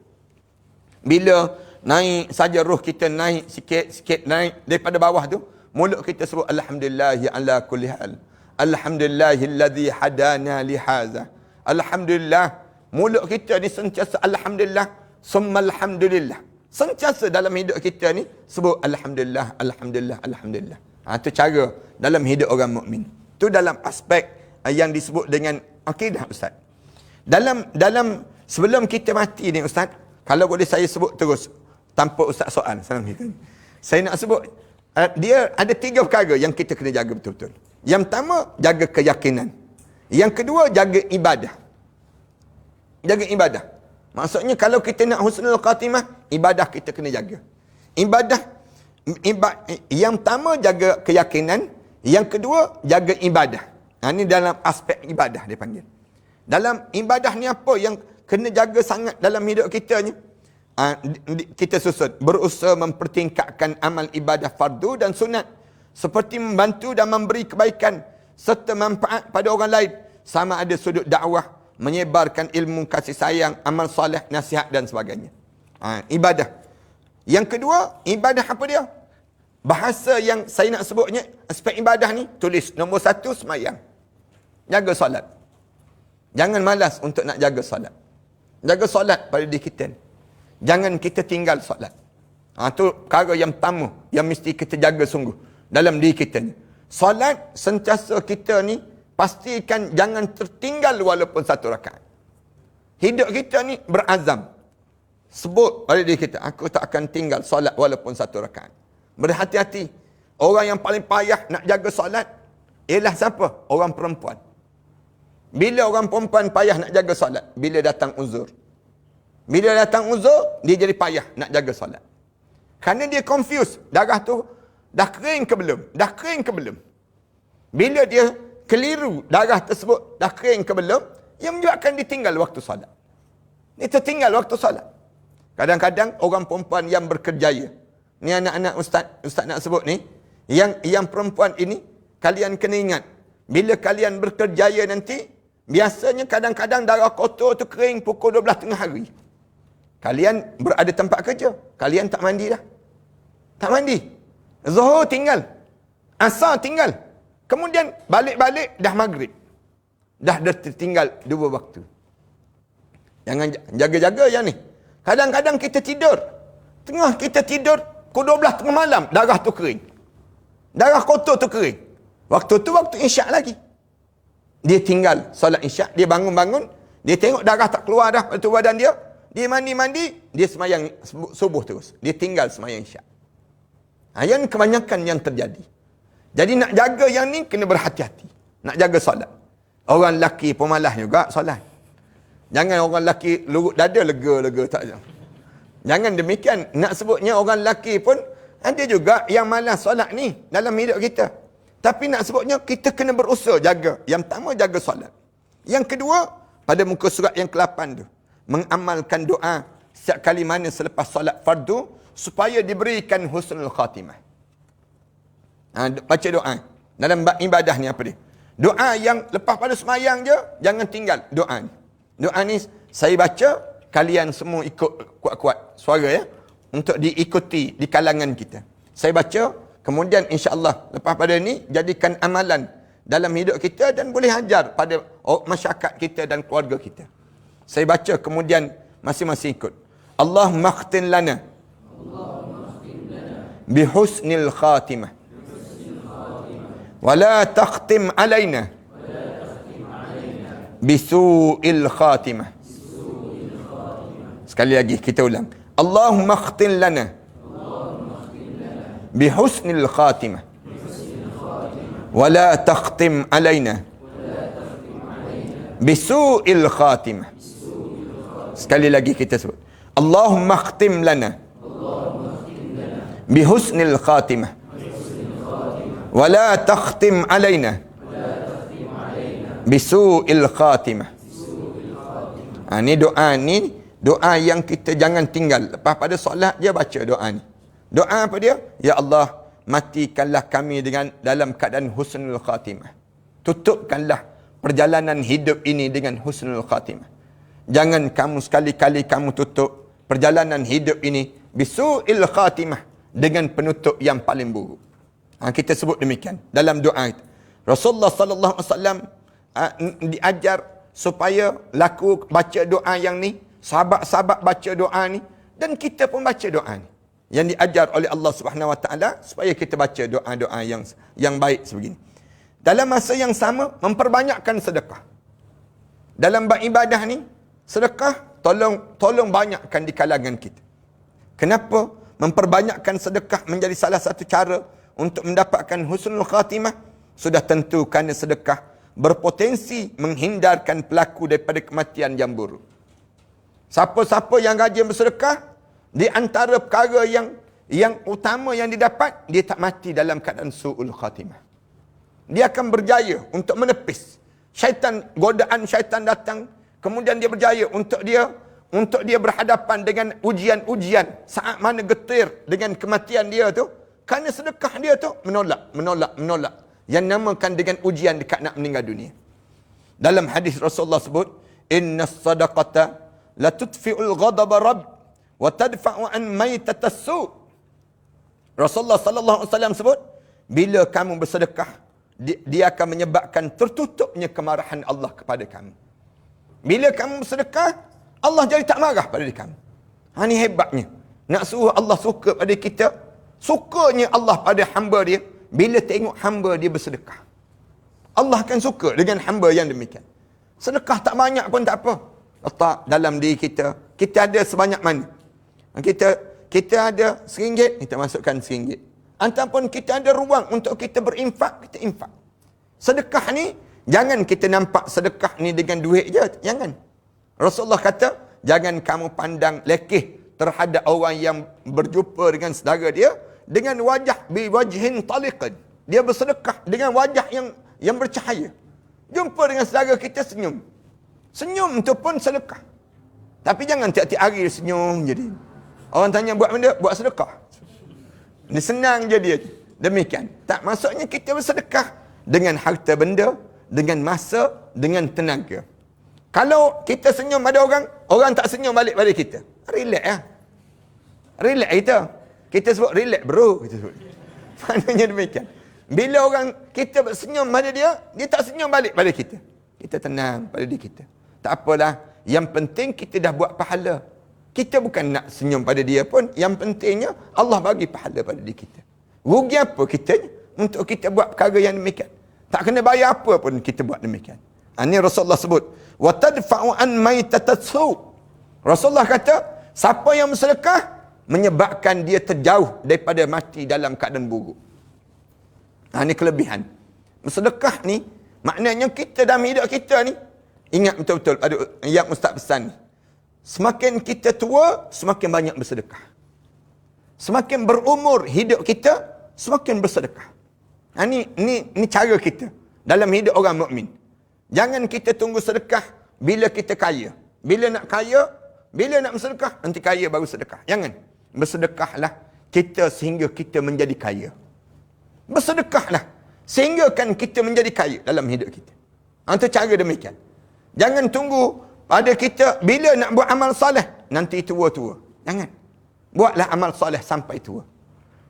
Bila naik saja roh kita naik sikit-sikit naik daripada bawah tu, mulut kita sebut alhamdulillahi ala kulli hal. Alhamdulillahilladzi hadana li hadza. Alhamdulillah. Mulut kita ni sentiasa alhamdulillah, summa alhamdulillah. Sentiasa dalam hidup kita ni sebut alhamdulillah, alhamdulillah, alhamdulillah. Tu cara dalam hidup orang mukmin. Tu dalam aspek yang disebut dengan akidah, Ustaz. Dalam sebelum kita mati ni, Ustaz, kalau boleh saya sebut terus tanpa Ustaz soal. Saya nak sebut dia ada 3 perkara yang kita kena jaga betul-betul. Yang pertama, jaga keyakinan. Yang kedua, jaga ibadah. Jaga ibadah. Maksudnya kalau kita nak husnul khatimah, ibadah kita kena jaga. Yang pertama, jaga keyakinan. Yang kedua, jaga ibadah. Ini dalam aspek ibadah dia panggil. Dalam ibadah ni apa yang kena jaga sangat dalam hidup kita ni? Kita susun. Berusaha mempertingkatkan amal ibadah fardu dan sunat. Seperti membantu dan memberi kebaikan serta manfaat pada orang lain. Sama ada sudut dakwah, menyebarkan ilmu kasih sayang, amal soleh, nasihat dan sebagainya. Ibadah. Yang kedua, ibadah apa dia? Bahasa yang saya nak sebutnya, aspek ibadah ni, tulis. Nombor 1, semayang. Jaga solat. Jangan malas untuk nak jaga solat. Jaga solat pada diri kita ni. Jangan kita tinggal solat. Itu perkara yang pertama yang mesti kita jaga sungguh dalam diri kita ni. Solat sentiasa kita ni pastikan jangan tertinggal walaupun 1 rakaat. Hidup kita ni berazam. Sebut pada diri kita, aku tak akan tinggal solat walaupun 1 rakaat. Berhati-hati. Orang yang paling payah nak jaga solat ialah siapa? Orang perempuan. Bila orang perempuan payah nak jaga solat? Bila datang uzur. Bila datang uzur, dia jadi payah nak jaga solat. Kerana dia confused. Darah tu dah kering ke belum? Dah kering ke belum? Bila dia keliru darah tersebut dah kering ke belum, yang menyebabkan ditinggal waktu solat. Dia tertinggal waktu solat. Kadang-kadang orang perempuan yang berkerjaya. Ni anak-anak ustaz nak sebut ni, yang perempuan ini kalian kena ingat, bila kalian berkerjaya nanti, biasanya kadang-kadang darah kotor tu kering pukul 12 tengah hari. Kalian berada tempat kerja, kalian tak mandi dah. Tak mandi. Zuhur tinggal. Asar tinggal. Kemudian balik-balik dah maghrib. Dah tertinggal 2 waktu. Jangan jaga-jaga yang ni. Kadang-kadang kita tidur. Tengah kita tidur, pukul 12 tengah malam, darah tu kering. Darah kotor tu kering. Waktu tu waktu isyak lagi. Dia tinggal solat isyak, dia bangun-bangun, dia tengok darah tak keluar dah pada badan dia. Dia mandi-mandi, dia semayang subuh terus. Dia tinggal semayang isyak. Yang kebanyakan yang terjadi. Jadi nak jaga yang ni, kena berhati-hati. Nak jaga solat. Orang lelaki pemalas juga solat. Jangan orang lelaki lurut dada lega-lega tak je. Jangan demikian. Nak sebutnya orang lelaki pun ada juga yang malas solat ni dalam hidup kita. Tapi nak sebutnya kita kena berusaha jaga. Yang pertama jaga solat. Yang kedua, pada muka surat yang ke-8 tu, mengamalkan doa setiap kali mana selepas solat fardu supaya diberikan husnul khatimah. Baca doa. Dalam ibadah ni apa dia? Doa yang lepas pada semayang je, jangan tinggal doa ni. Doa ni saya baca, kalian semua ikut kuat-kuat suara ya, untuk diikuti di kalangan kita. Saya baca, kemudian insya-Allah lepas pada ni jadikan amalan dalam hidup kita dan boleh ajar pada masyarakat kita dan keluarga kita. Saya baca kemudian masing-masing ikut. Allahumma khtin lana bihusnil khatimah wala takhtim alaina bisu'il khatimah. Sekali lagi kita ulang. Allahumma khtin lana bihusnil khatimah wala takhtim alaina bisu'il khatimah. Sekali lagi kita sebut. Allahumma khtim lana bihusnil khatimah wala takhtim alaina bisu'il khatimah. Ni doa ni, doa yang kita jangan tinggal. Lepas pada solat je baca doa ni. Doa apa dia? Ya Allah, matikanlah kami dengan dalam keadaan husnul khatimah. Tutupkanlah perjalanan hidup ini dengan husnul khatimah. Jangan kamu sekali-kali kamu tutup perjalanan hidup ini bisu'il khatimah, dengan penutup yang paling buruk. Kita sebut demikian dalam doa itu. Rasulullah sallallahu alaihi wasallam diajar supaya laku baca doa yang ni, sahabat-sahabat baca doa ni, dan kita pun baca doa ni. Yang diajar oleh Allah Subhanahu Wa Taala supaya kita baca doa-doa yang baik sebegini. Dalam masa yang sama memperbanyakkan sedekah. Dalam ibadah ni, sedekah tolong banyakkan di kalangan kita. Kenapa memperbanyakkan sedekah menjadi salah satu cara untuk mendapatkan husnul khatimah? Sudah tentu kerana sedekah berpotensi menghindarkan pelaku daripada kematian yang buruk. Siapa-siapa yang rajin bersedekah, di antara perkara yang utama yang didapat, dia tak mati dalam keadaan su'ul khatimah. Dia akan berjaya untuk menepis syaitan, godaan syaitan datang, kemudian dia berjaya untuk dia berhadapan dengan ujian-ujian saat mana getir dengan kematian dia tu, kerana sedekah dia tu menolak. Yang namakan dengan ujian dekat nak meninggal dunia. Dalam hadis Rasulullah sebut, inna sadaqata la tudfi'ul ghadaba rabb wa tadfa'u an maitatas su'. Rasulullah sallallahu alaihi wasallam sebut, bila kamu bersedekah, dia akan menyebabkan tertutupnya kemarahan Allah kepada kamu. Bila kamu bersedekah, Allah jadi tak marah pada kamu. Ini hebatnya. Nak suruh Allah suka pada kita, sukanya Allah pada hamba dia, bila tengok hamba dia bersedekah. Allah akan suka dengan hamba yang demikian. Sedekah tak banyak pun tak apa. Letak dalam diri kita. Kita ada sebanyak mana? Kita ada RM1, kita masukkan RM1. Ataupun kita ada ruang untuk kita berinfak, kita infak. Sedekah ni, jangan kita nampak sedekah ni dengan duit je. Jangan. Rasulullah kata, jangan kamu pandang lekeh terhadap orang yang berjumpa dengan saudara dia dengan wajah biwajhin taliqan. Dia bersedekah dengan wajah yang bercahaya. Jumpa dengan saudara kita, senyum. Senyum tu pun sedekah. Tapi jangan tiap-tiap hari senyum jadi. Orang tanya buat benda, buat sedekah. Ini senang je dia. Demikian. Tak, maksudnya kita bersedekah dengan harta benda, dengan masa, dengan tenaga. Kalau kita senyum pada orang tak senyum balik pada kita. Relax lah. Relax kita sebut relax bro. Kita sebut. Maknanya demikian. Bila orang kita senyum pada dia tak senyum balik pada kita. Kita tenang pada diri kita. Tak apalah. Yang penting kita dah buat pahala. Kita bukan nak senyum pada dia pun. Yang pentingnya Allah bagi pahala pada diri kita. Rugi apa kita untuk kita buat perkara yang demikian? Tak kena bayar apa pun kita buat demikian. Ini Rasulullah sebut. Wa tadfa'u an maitatatsu. Rasulullah kata, siapa yang bersedekah menyebabkan dia terjauh daripada mati dalam keadaan buruk. Ini kelebihan. Bersedekah ni maknanya kita dalam hidup kita ni, ingat betul-betul pada yang Ustaz pesan ni. Semakin kita tua, semakin banyak bersedekah. Semakin berumur hidup kita, semakin bersedekah. Ini cara kita dalam hidup orang mukmin. Jangan kita tunggu sedekah bila kita kaya. Bila nak kaya, bila nak bersedekah, nanti kaya baru sedekah. Jangan. Bersedekahlah kita sehingga kita menjadi kaya. Bersedekahlah sehingga kan kita menjadi kaya dalam hidup kita. Itu cara demikian. Jangan tunggu pada kita bila nak buat amal soleh nanti tua-tua. Jangan. Buatlah amal soleh sampai tua.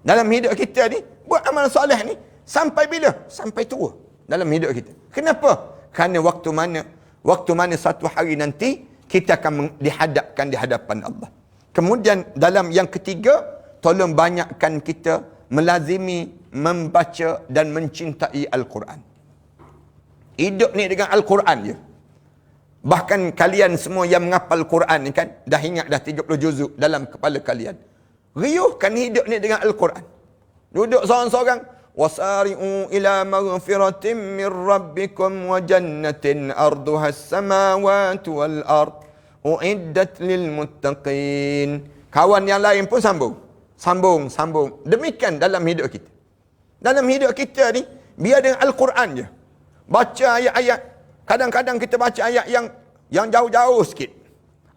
Dalam hidup kita ni, buat amal soleh ni sampai bila? Sampai tua dalam hidup kita. Kenapa? Kerana waktu mana satu hari nanti kita akan dihadapkan di hadapan Allah. Kemudian dalam yang ketiga, tolong banyakkan kita melazimi membaca dan mencintai Al-Quran. Hidup ni dengan Al-Quran je. Bahkan kalian semua yang menghafal Quran ni kan, dah ingat dah 30 juzuk dalam kepala kalian. Riuhkan hidup ni dengan Al-Quran. Duduk seorang-seorang. Wasari'u ila maghfiratin min rabbikum wa jannatin arduha as-samawati wal ard uiddat lil muttaqin. Kawan yang lain pun sambung. Demikian dalam hidup kita. Dalam hidup kita ni, biar dengan Al-Quran je. Baca ayat-ayat. Kadang-kadang kita baca ayat yang jauh-jauh sikit.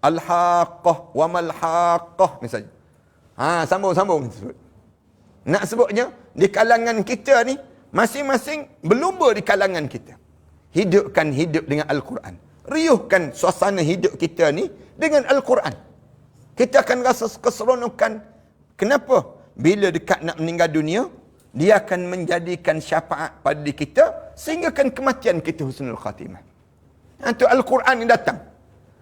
Al-Haqqah wa mal-Haqqah misalnya. Sambung. Nak sebutnya, di kalangan kita ni, masing-masing berlumba di kalangan kita. Hidupkan hidup dengan Al-Quran. Riuhkan suasana hidup kita ni dengan Al-Quran. Kita akan rasa keseronokan. Kenapa? Bila dekat nak meninggal dunia, dia akan menjadikan syafaat pada diri kita, sehingga kan kematian kita husnul khatimah. Itu Al-Quran yang datang.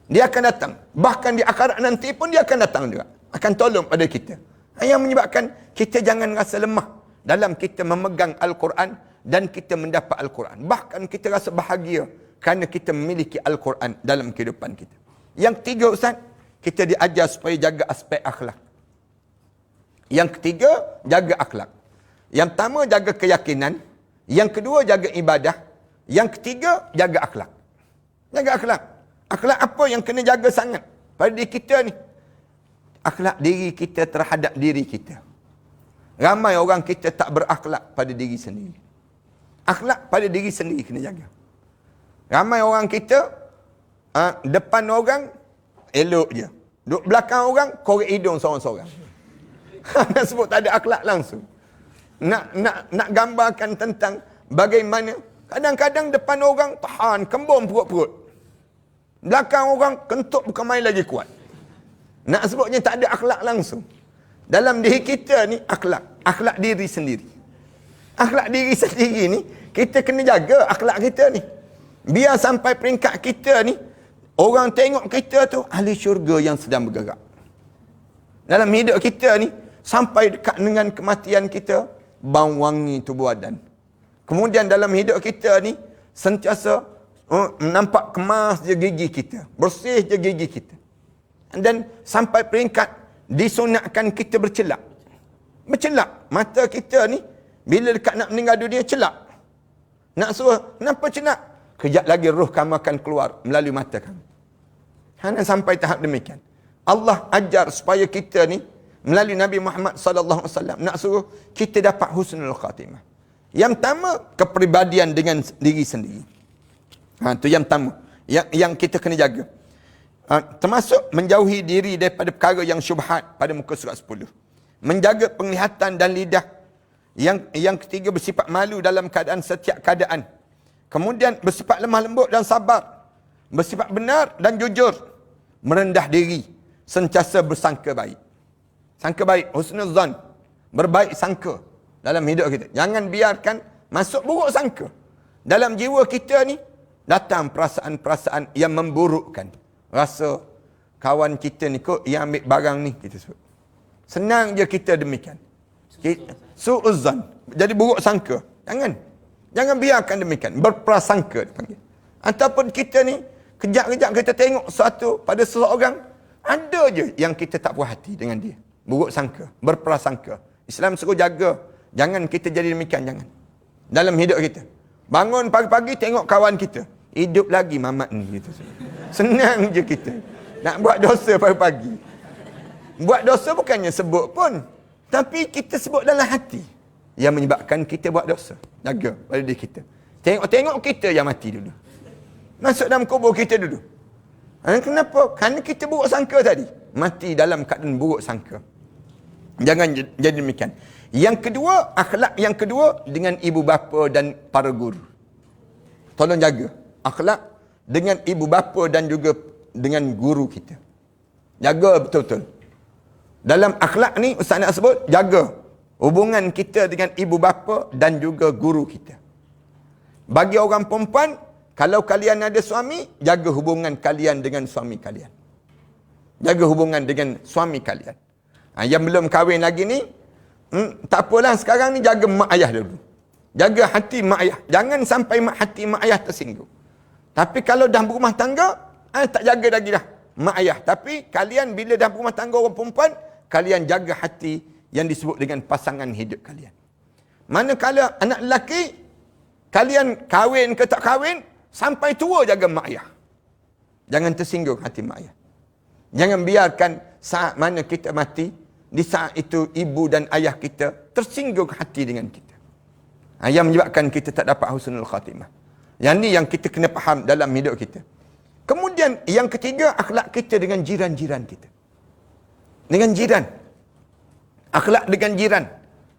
Dia akan datang. Bahkan di akhirat nanti pun dia akan datang juga. Akan tolong pada kita. Yang menyebabkan kita jangan rasa lemah dalam kita memegang Al-Quran dan kita mendapat Al-Quran. Bahkan kita rasa bahagia kerana kita memiliki Al-Quran dalam kehidupan kita. Yang ketiga, Ustaz, kita diajar supaya jaga aspek akhlak. Yang ketiga, jaga akhlak. Yang pertama, jaga keyakinan. Yang kedua, jaga ibadah. Yang ketiga, jaga akhlak. Jaga akhlak. Akhlak apa yang kena jaga sangat pada diri kita ni? Akhlak diri kita terhadap diri kita. Ramai orang kita tak berakhlak pada diri sendiri. Akhlak pada diri sendiri kena jaga. Ramai orang kita, depan orang, elok je. Duduk belakang orang, korek hidung seorang-seorang. Nak sebut tak ada akhlak langsung. Nak gambarkan tentang bagaimana kadang-kadang depan orang tahan kembung perut-perut, belakang orang kentut bukan main lagi kuat. Nak sebutnya tak ada akhlak langsung. Dalam diri kita ni akhlak diri sendiri. Akhlak diri sendiri ni kita kena jaga akhlak kita ni. Biar sampai peringkat kita ni orang tengok kita tu ahli syurga yang sedang bergerak. Dalam hidup kita ni sampai dekat dengan kematian kita, bau wangi tubuh badan. Kemudian dalam hidup kita ni sentiasa nampak kemas je gigi kita, bersih je gigi kita. Dan sampai peringkat disunatkan kita bercelak. Mata kita ni bila dekat nak meninggal dunia celak. Nak suruh, kenapa celak? Kejap lagi roh kamu akan keluar melalui mata kamu. Hanya sampai tahap demikian. Allah ajar supaya kita ni melalui Nabi Muhammad sallallahu alaihi wasallam nak suruh kita dapat husnul khatimah. Yang pertama, kepribadian dengan diri sendiri. Itu yang pertama. Yang kita kena jaga. Termasuk menjauhi diri daripada perkara yang syubhat pada muka surat 10. Menjaga penglihatan dan lidah. Yang ketiga, bersifat malu dalam keadaan setiap keadaan. Kemudian bersifat lemah lembut dan sabar. Bersifat benar dan jujur. Merendah diri. Sentiasa bersangka baik. Sangka baik, husnul zan. Berbaik sangka dalam hidup kita. Jangan biarkan masuk buruk sangka. Dalam jiwa kita ni datang perasaan-perasaan yang memburukkan. Rasa kawan kita ni kot yang ambil barang ni, kita sebut. Senang je kita demikian. Su'uzzan. Jadi buruk sangka. Jangan biarkan demikian. Berprasangka dipanggil. Ataupun kita ni, kejap-kejap kita tengok sesuatu pada seseorang, ada je yang kita tak puas hati dengan dia. Buruk sangka. Berprasangka. Islam suruh jaga. Jangan kita jadi demikian, jangan. Dalam hidup kita. Bangun pagi-pagi tengok kawan kita. Hidup lagi mamat ni. Gitu. Senang je kita. Nak buat dosa pagi-pagi. Buat dosa bukannya sebut pun. Tapi kita sebut dalam hati. Yang menyebabkan kita buat dosa. Jaga pada diri kita. Tengok-tengok kita yang mati dulu. Masuk dalam kubur kita dulu. Kenapa? Kerana kita buruk sangka tadi. Mati dalam keadaan buruk sangka. Jangan jadi demikian. Yang kedua, akhlak yang kedua dengan ibu bapa dan para guru. Tolong jaga. Akhlak dengan ibu bapa dan juga dengan guru kita. Jaga betul-betul. Dalam akhlak ni, Ustaz nak sebut, jaga hubungan kita dengan ibu bapa dan juga guru kita. Bagi orang perempuan, kalau kalian ada suami, jaga hubungan kalian dengan suami kalian. Jaga hubungan dengan suami kalian. Yang belum kahwin lagi ni, tak apalah sekarang ni jaga mak ayah dulu. Jaga hati mak ayah. Jangan sampai hati mak ayah tersinggung. Tapi kalau dah berumah tangga, tak jaga lagi dah mak ayah. Tapi kalian bila dah berumah tangga orang perempuan, kalian jaga hati yang disebut dengan pasangan hidup kalian. Manakala anak lelaki, kalian kahwin ke tak kahwin, sampai tua jaga mak ayah. Jangan tersinggung hati mak ayah. Jangan biarkan saat mana kita mati, di saat itu ibu dan ayah kita tersinggung hati dengan kita. Yang menyebabkan kita tak dapat husnul khatimah. Yang ni yang kita kena faham dalam hidup kita. Kemudian yang ketiga, akhlak kita dengan jiran-jiran kita. Dengan jiran. Akhlak dengan jiran.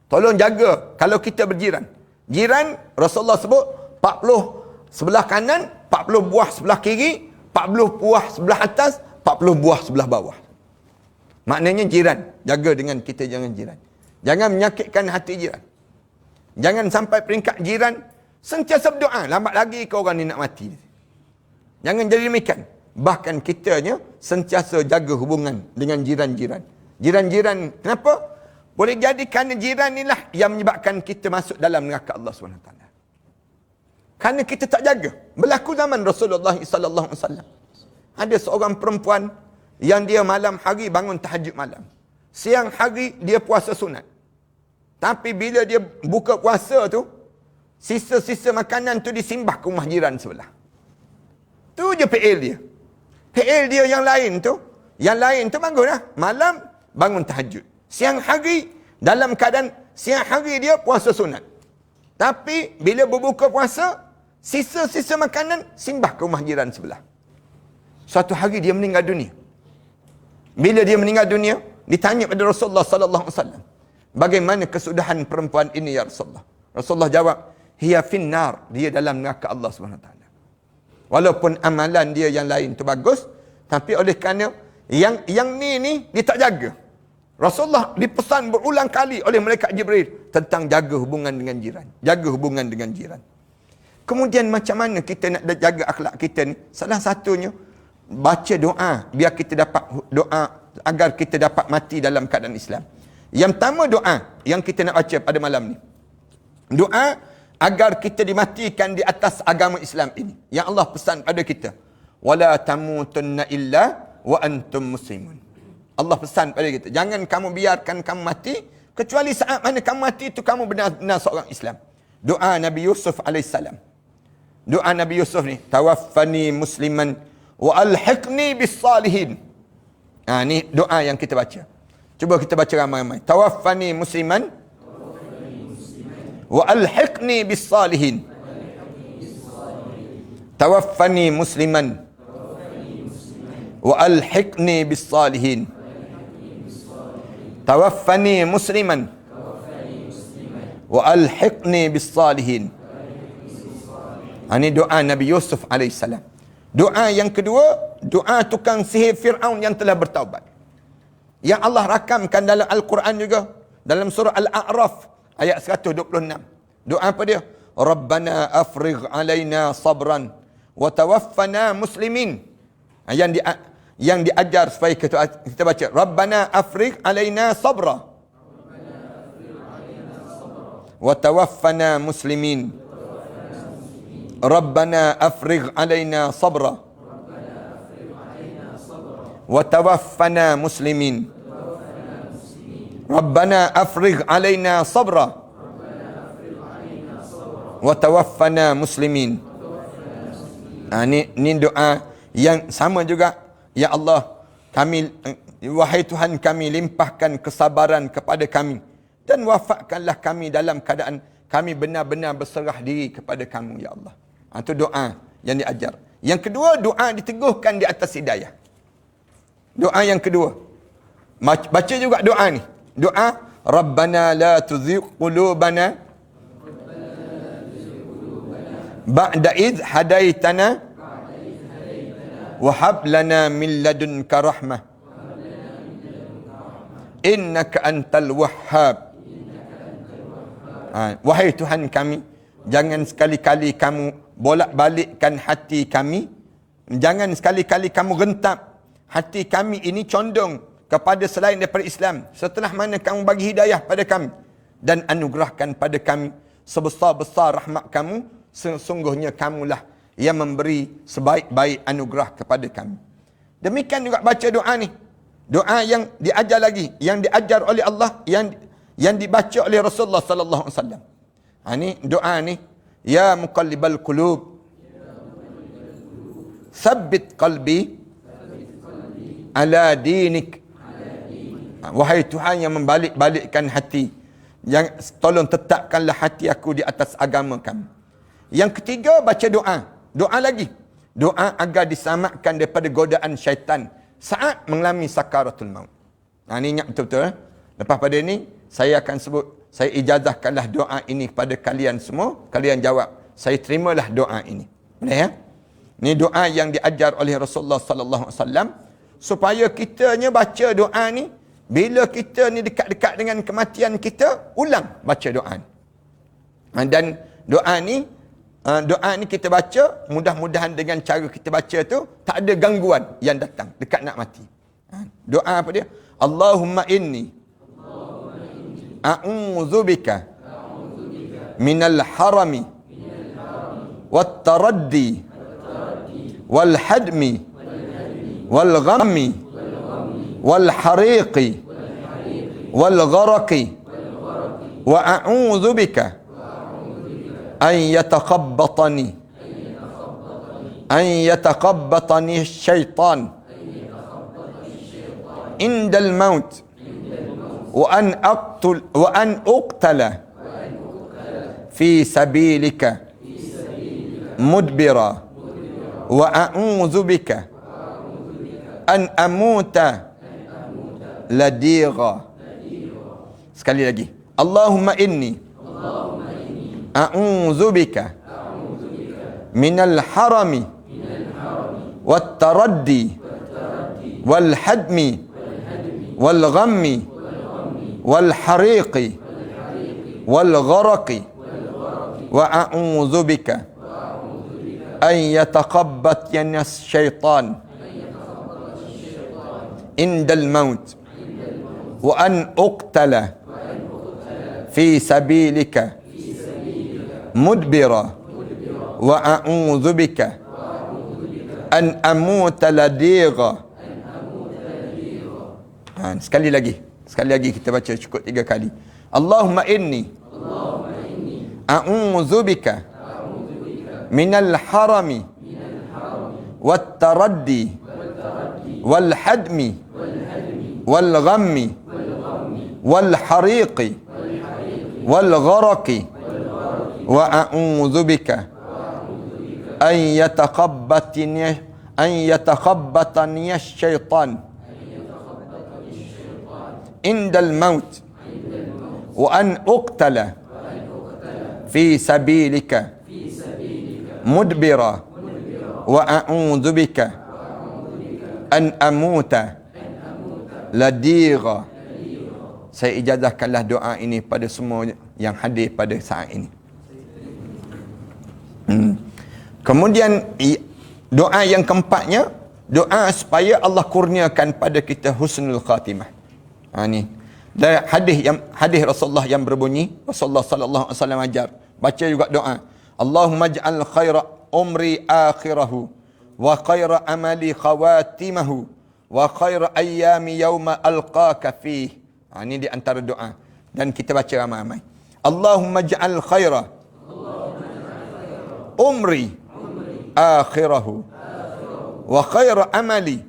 Tolong jaga kalau kita berjiran. Jiran, Rasulullah sebut 40 sebelah kanan, 40 buah sebelah kiri, 40 buah sebelah atas, 40 buah sebelah bawah. Maknanya jiran. Jaga dengan kita, jangan jiran. Jangan menyakitkan hati jiran. Jangan sampai peringkat jiran sentiasa berdoa. Lambat lagi ke orang ni nak mati. Jangan jadi demikian. Bahkan kitanya sentiasa jaga hubungan dengan jiran-jiran. Jiran-jiran, kenapa? Boleh jadi kerana jiran inilah yang menyebabkan kita masuk dalam neraka Allah SWT. Kerana kita tak jaga. Berlaku zaman Rasulullah SAW. Ada seorang perempuan yang dia malam hari bangun tahajud malam. Siang hari dia puasa sunat. Tapi bila dia buka puasa tu, sisa-sisa makanan tu disimbah ke rumah jiran sebelah. Tu je PL dia. PL dia yang lain tu bangun lah. Malam bangun tahajud. Siang hari dalam keadaan siang hari dia puasa sunat. Tapi bila berbuka puasa, sisa-sisa makanan simbah ke rumah jiran sebelah. Suatu hari dia meninggal dunia. Bila dia meninggal dunia, ditanya pada Rasulullah sallallahu alaihi wasallam, bagaimana kesudahan perempuan ini ya Rasulullah? Rasulullah jawab, hiya finnar, dia dalam neraka Allah Subhanahu taala. Walaupun amalan dia yang lain tu bagus, tapi oleh kerana yang ni dia tak jaga. Rasulullah dipesan berulang kali oleh malaikat Jibril tentang jaga hubungan dengan jiran. Jaga hubungan dengan jiran. Kemudian macam mana kita nak jaga akhlak kita ni? Salah satunya baca doa biar kita dapat doa agar kita dapat mati dalam keadaan Islam. Yang pertama doa yang kita nak baca pada malam ni. Doa agar kita dimatikan di atas agama Islam ini. Yang Allah pesan pada kita. Wala tamutunna illa wa antum muslimun. Allah pesan pada kita. Jangan kamu biarkan kamu mati. Kecuali saat mana kamu mati itu kamu benar-benar seorang Islam. Doa Nabi Yusuf AS. Doa Nabi Yusuf ni. Tawaffani musliman wa alhiqni bis salihin. Ni doa yang kita baca. Cuba kita baca ramai-ramai. Tawaffani musliman wa alhiqni bis salihin. Tawaffani musliman wa alhiqni bis salihin. Tawaffani musliman wa alhiqni bis salihin. Ini doa Nabi Yusuf AS. Doa yang kedua, doa tukang sihir Fir'aun yang telah bertaubat. Yang Allah rakamkan dalam Al-Quran juga. Dalam surah Al-A'raf ayat 126. Doa apa dia? Rabbana afrigh alaina sabran wa tawaffana muslimin. yang diajar supaya kita baca. Rabbana afrigh alaina sabra wa tawaffana muslimin. Rabbana afrigh alaina sabra wa tawaffana muslimin. Rabbana afrigh alaina sabra wa tawaffana muslimin. Ni doa yang sama juga. Ya Allah, wahai Tuhan kami, limpahkan kesabaran kepada kami dan wafatkanlah kami dalam keadaan kami benar-benar berserah diri kepada kamu, ya Allah. Itu doa yang diajar. Yang kedua, doa diteguhkan di atas hidayah. Doa yang kedua, baca juga doa ni. Doa Rabbana la tuzigh qulubana ba'da idh hadaitana wa hab lana min ladunka rahmah innaka antal wahhab. Wahai Tuhan kami, jangan sekali-kali kamu bolak-balikkan hati kami, jangan sekali-kali kamu rentap hati kami ini condong kepada selain daripada Islam setelah mana kamu bagi hidayah pada kami, dan anugerahkan pada kami sebesar-besar rahmat kamu, sesungguhnya kamulah yang memberi sebaik-baik anugerah kepada kami. Demikian juga baca doa ni. Doa yang diajar lagi, yang diajar oleh Allah, yang dibaca oleh Rasulullah sallallahu alaihi wasallam. Ni doa ni, ya muqallibal qulub tsabbit qalbi ala dinik. Wahai Tuhan yang membalik-balikkan hati, yang tolong tetapkanlah hati aku di atas agama kamu. Yang ketiga, baca doa. Doa lagi. Doa agar diselamatkan daripada godaan syaitan saat mengalami sakaratul maut. Ini ingat betul-betul. Lepas pada ini, saya akan sebut, saya ijazahkanlah doa ini kepada kalian semua. Kalian jawab, saya terimalah doa ini. Boleh ya? Ini doa yang diajar oleh Rasulullah sallallahu alaihi wasallam supaya kitanya baca doa ni, bila kita ni dekat-dekat dengan kematian kita, ulang baca doa ni. Dan doa ni kita baca, mudah-mudahan dengan cara kita baca tu tak ada gangguan yang datang dekat nak mati. Doa apa dia? Allahumma inni a'udzubika minal harami wat taraddi wal hadmi wal ghammi wal hariqi wal gharaqi wa a'udzubika an yataqabbatani syaitan indal maut wa an uqtala fi sabilika mudbira wa a'udzu bika an amuta ladira. Sekali lagi. Allahumma inni a'udzu bika minal harami wat taraddi wal hadmi wal ghammi wal hariqi wal gharaqi wa a'udzu bika an yataqabbatani syaitan indal maut wa an uqtala fi sabilika mudbira wa a'udzu bika an amuta ladira. Sekali lagi kita baca cukup 3 kali. Allahumma inni a'udzu bika minal harami wat taraddi wal hadmi wal ghammi wal hariqi wal gharaqi wa a'udzu bika an yataqabbatani syaitan indal maut wa an uqtala fi sabilika mudbira wa a'udzu bika an amuta ladira. Saya ijazahkanlah doa ini pada semua yang hadir pada saat ini. Kemudian doa yang keempatnya, Doa supaya Allah kurniakan pada kita husnul khatimah. Ni. Dan hadis Rasulullah yang berbunyi, Rasulullah sallallahu alaihi wasallam ajar, baca juga doa. Allahumma ij'al khaira umri akhirahu wa khaira amali khawatimahu wa khaira ayyami yawma alqaka fih. Ini di antara doa. Dan kita baca ramai-ramai. Allahumma ij'al khaira umri akhirahu wa khaira amali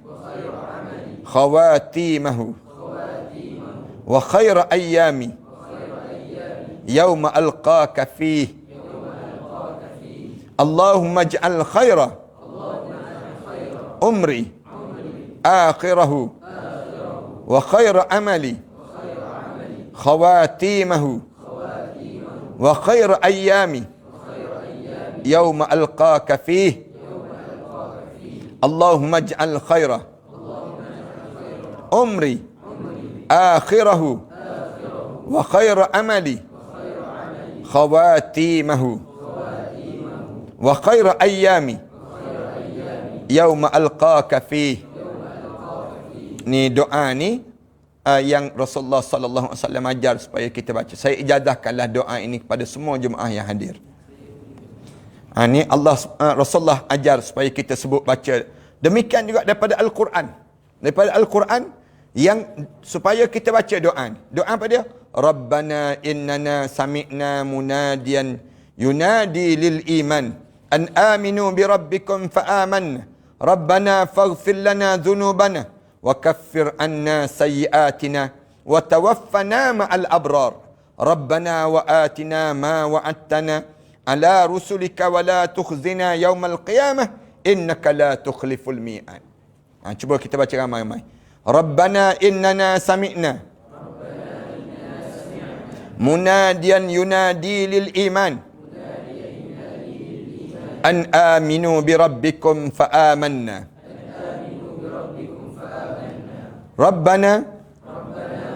khawatimahu wa khaira ayyami yawma alqaka fih. Allahumma ij'al khaira umri akhirahu wa khaira amali khawatimahu wa khaira ayyami yawma alqaka fih. Allahumma ij'al khaira umri akhirahu wa khaira amali khawatimahu wa khaira ayyami yawma alqaka fih. Ni doa ni yang Rasulullah sallallahu alaihi wasallam ajar supaya kita baca. Saya ijazahkanlah doa ini kepada semua jemaah yang hadir. Ni Rasulullah ajar supaya kita sebut baca. Demikian juga daripada Al-Quran. Daripada Al-Quran yang supaya kita baca doa ni. Doa apa dia? Rabbana innana sami'na munadiyan yunadi lil iman an aminu bi rabbikum fa amanna. Rabbana faghfir lana dhunubana wa kaffir anna sayyiatina wa tawaffana ma'al abrar. Rabbana wa atina ma wa'adtana ala rusulika wa la tukhzina yawmal qiyamah innaka la tukhliful mi'ad. Cuba kita baca ramai-ramai. Rabbana innana sami'na munadiyan yunadi lil iman an aminu bi rabbikum fa amanna. Rabbana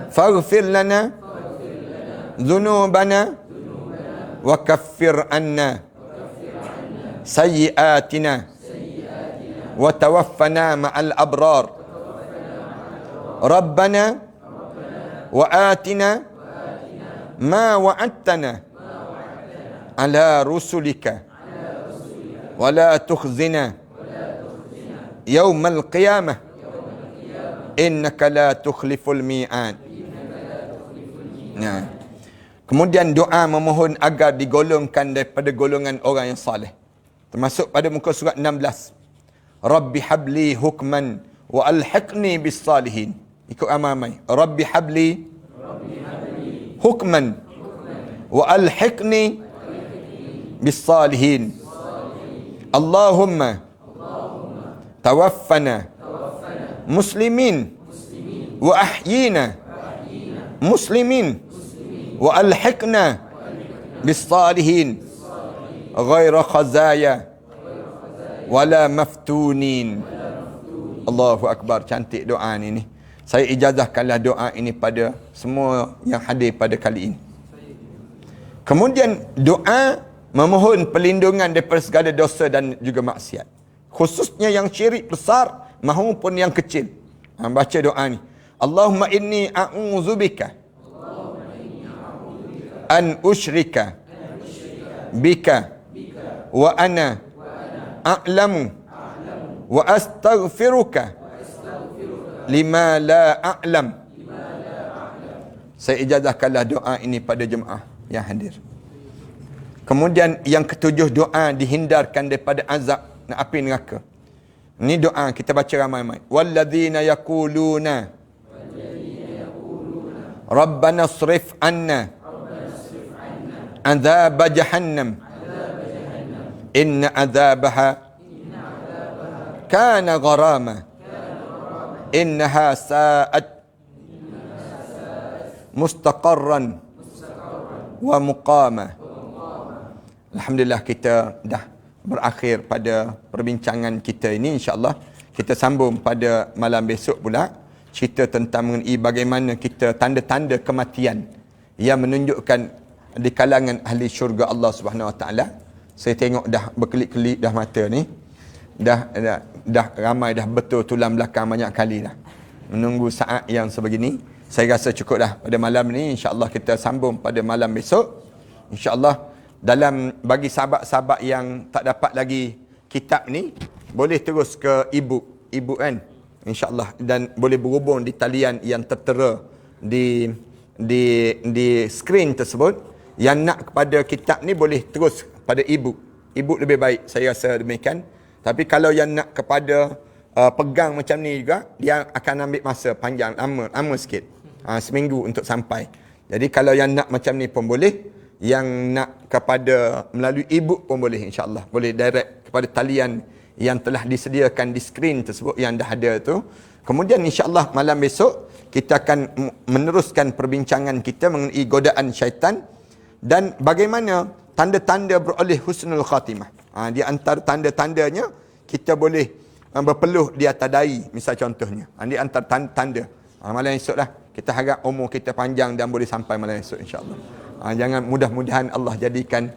faghfir lana dhunubana wa kaffir anna sayyiatina wa tawaffana ma'al abrar. Rabbana wa atina ma wa'adtana ala rusulika wa la tukhzina yawmal qiyamah innaka la tukhliful mi'ad. Nah. Kemudian doa memohon agar digolongkan daripada golongan orang yang saleh. Termasuk pada muka surat 16. Rabbi habli hukman wa alhiqni bis salihin. Ikut ramai-ramai. Rabbi habli hukman wa alhiqni bis salihin. Allahumma tawaffana muslimin wa ahyina muslimin wa alhiqna bis salihin ghaira khazaya wala maftunin. Allahu akbar. Cantik doa ni. Saya ijazahkanlah doa ini pada semua yang hadir pada kali ini. Kemudian doa memohon perlindungan daripada segala dosa dan juga maksiat, khususnya yang syirik besar maupun yang kecil. Baca doa ni. Allahumma inni a'udzubika an usyrika bika wa ana a'lamu wa astaghfiruka lima la a'lam. Saya ijazahkanlah doa ini pada jemaah yang hadir. Kemudian yang ketujuh, doa dihindarkan daripada azab api neraka. Ini doa kita baca ramai-ramai. Walladzina yaquluna Rabbana asrif anna azab jahannam inna azabaha kana gharama innaha sa'at mustaqarran wa muqama. Alhamdulillah, kita dah berakhir pada perbincangan kita ini. InsyaAllah kita sambung pada malam besok pula, cerita tentang mengenai bagaimana kita tanda-tanda kematian yang menunjukkan di kalangan ahli syurga Allah Subhanahu Wa Taala. Saya tengok dah berkelip-kelip dah mata ni. Dah dah ramai dah betul tulang belakang banyak kali dah. Menunggu saat yang sebegini. Saya rasa cukup dah pada malam ni. InsyaAllah kita sambung pada malam besok. InsyaAllah dalam bagi sahabat-sahabat yang tak dapat lagi kitab ni, boleh terus ke e-book kan, InsyaAllah, dan boleh berhubung di talian yang tertera di skrin tersebut. Yang nak kepada kitab ni boleh terus pada e-book lebih baik, saya rasa demikian. Tapi kalau yang nak kepada pegang macam ni juga, dia akan ambil masa panjang, lama sikit, seminggu untuk sampai. Jadi kalau yang nak macam ni pun boleh, yang nak kepada melalui e-book pun boleh, insyaAllah boleh direct kepada talian yang telah disediakan di skrin tersebut yang dah ada tu. Kemudian insyaAllah malam besok kita akan meneruskan perbincangan kita mengenai godaan syaitan dan bagaimana tanda-tanda beroleh husnul khatimah. Di antara tanda-tandanya kita boleh berpeluh di atas dahi, misal contohnya. Di antara tanda. Malam esok lah. Kita harap umur kita panjang dan boleh sampai malam esok, insyaAllah. Jangan, mudah-mudahan Allah jadikan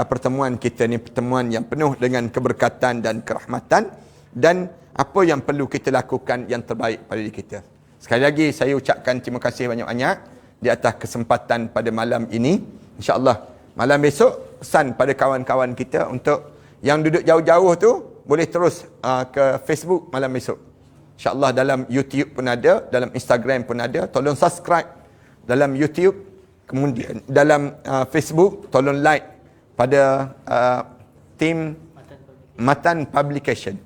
pertemuan kita ni pertemuan yang penuh dengan keberkatan dan kerahmatan, dan apa yang perlu kita lakukan yang terbaik pada diri kita. Sekali lagi saya ucapkan terima kasih banyak-banyak di atas kesempatan pada malam ini. InsyaAllah malam besok pesan pada kawan-kawan kita untuk yang duduk jauh-jauh tu boleh terus ke Facebook malam besok. InsyaAllah dalam YouTube pun ada, dalam Instagram pun ada. Tolong subscribe dalam YouTube, kemudian dalam Facebook tolong like pada tim Matan Publication.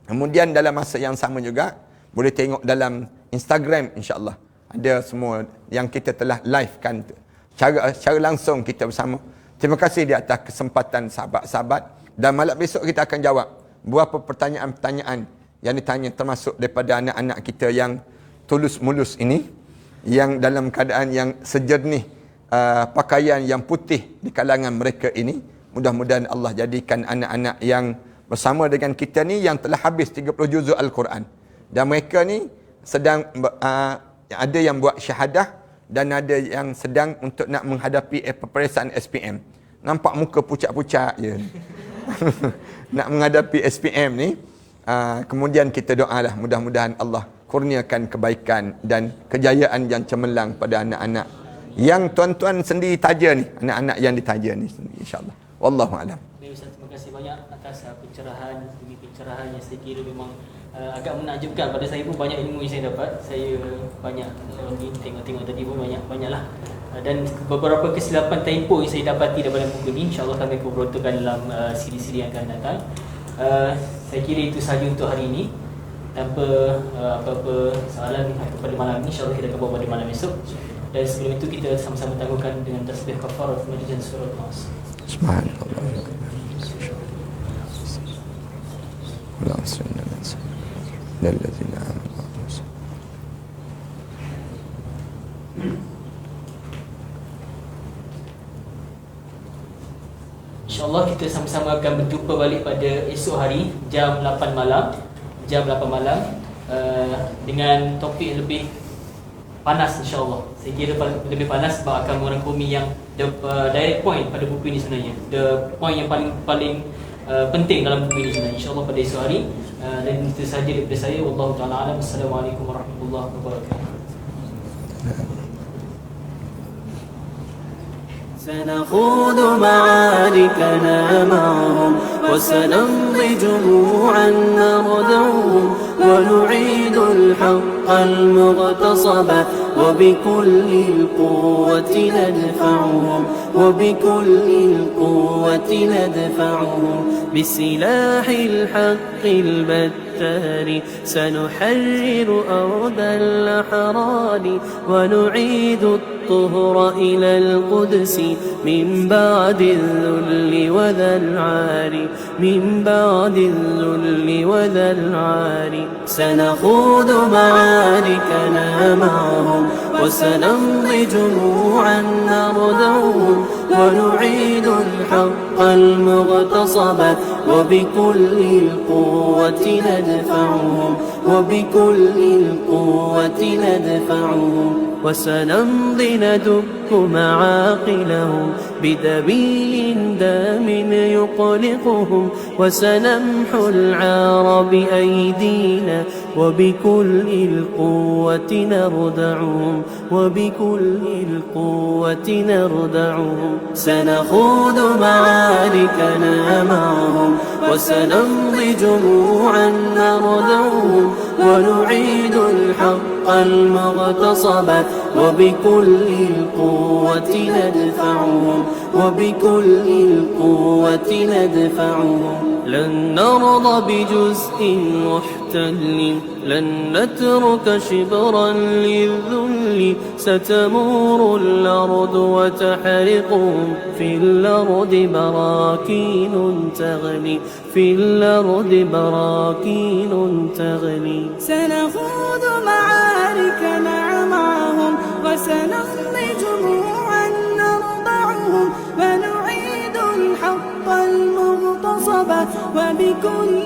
Kemudian dalam masa yang sama juga boleh tengok dalam Instagram, insyaAllah ada semua yang kita telah livekan secara langsung kita bersama. Terima kasih di atas kesempatan sahabat-sahabat, dan malam besok kita akan jawab beberapa pertanyaan-pertanyaan yang ditanya, termasuk daripada anak-anak kita yang tulus mulus ini, yang dalam keadaan yang sejernih, pakaian yang putih di kalangan mereka ini. Mudah-mudahan Allah jadikan anak-anak yang bersama dengan kita ni yang telah habis 30 juzuk Al-Quran, dan mereka ni sedang ada yang buat syahadah dan ada yang sedang untuk nak menghadapi peperiksaan SPM. Nampak muka pucat-pucat je nak menghadapi SPM ni. Kemudian kita doalah mudah-mudahan Allah kurniakan kebaikan dan kejayaan yang cemerlang pada anak-anak yang tuan-tuan sendiri taja ni, anak-anak yang ditaja ni sendiri, insyaAllah. Wallahu a'lam. Ustaz, terima kasih banyak atas pencerahan yang saya kira memang agak menakjubkan. Pada saya pun banyak ilmu yang saya dapat. Saya banyak tengok tadi pun banyaklah. Dan beberapa kesilapan tempo yang saya dapati daripada buku ni, insyaAllah kami akan berontorkan dalam siri-siri yang akan datang. Saya kira itu sahaja untuk hari ini. Tanpa apa-apa soalan pada malam ini, insyaAllah kita akan bawa pada malam esok. Dan sebelum itu kita sama-sama tangguhkan dengan tasbih kafarat majlis surat Nas. Subhanallah. InsyaAllah kita sama-sama akan berjumpa balik pada esok hari jam 8 malam dengan topik lebih panas, insyaAllah. Saya kira lebih panas sebab akan merangkumi yang direct point pada buku ini sebenarnya, the point yang paling penting dalam buku ini sebenarnya, insyaAllah pada esok hari. Dan itu sahaja daripada saya. Wallahu ta'ala alam. Assalamualaikum warahmatullahi wabarakatuh. سنخوض معاركنا معهم وسنمضي جموعا نردعهم ونعيد الحق المغتصب وبكل القوة ندفعهم بسلاح الحق البتار سنحرر أرض الأحرار ونعيد الطهر إلى القدس من بعد الذل وذا العار سنخوض معاركنا معهم وسنمضي جموعا نردعهم ونعيد الحق المغتصب وبكل القوة ندفعهم وبكل القوة ندفعهم وسنمضي ندك معاقلهم بدبيل دام يقلقهم وسنمحو العار بأيدينا وبكل القوة نردعهم وبكل القوة نردعهم سنخوض معاركنا معهم وسنمضي جموعا نردعهم ونعيد الحق المغتصب وبكل القوة ندفعهم وبكل القوة ندفعهم لن نرضى بجزء محتل لن نترك شبرا للذل ستمور الأرض وتحرقهم في الأرض براكين تغلي في الأرض براكين تغلي سنخوض معاركنا معهم وسنمضي جموعا نرضعهم ونعيد الحق المغتصب وبكل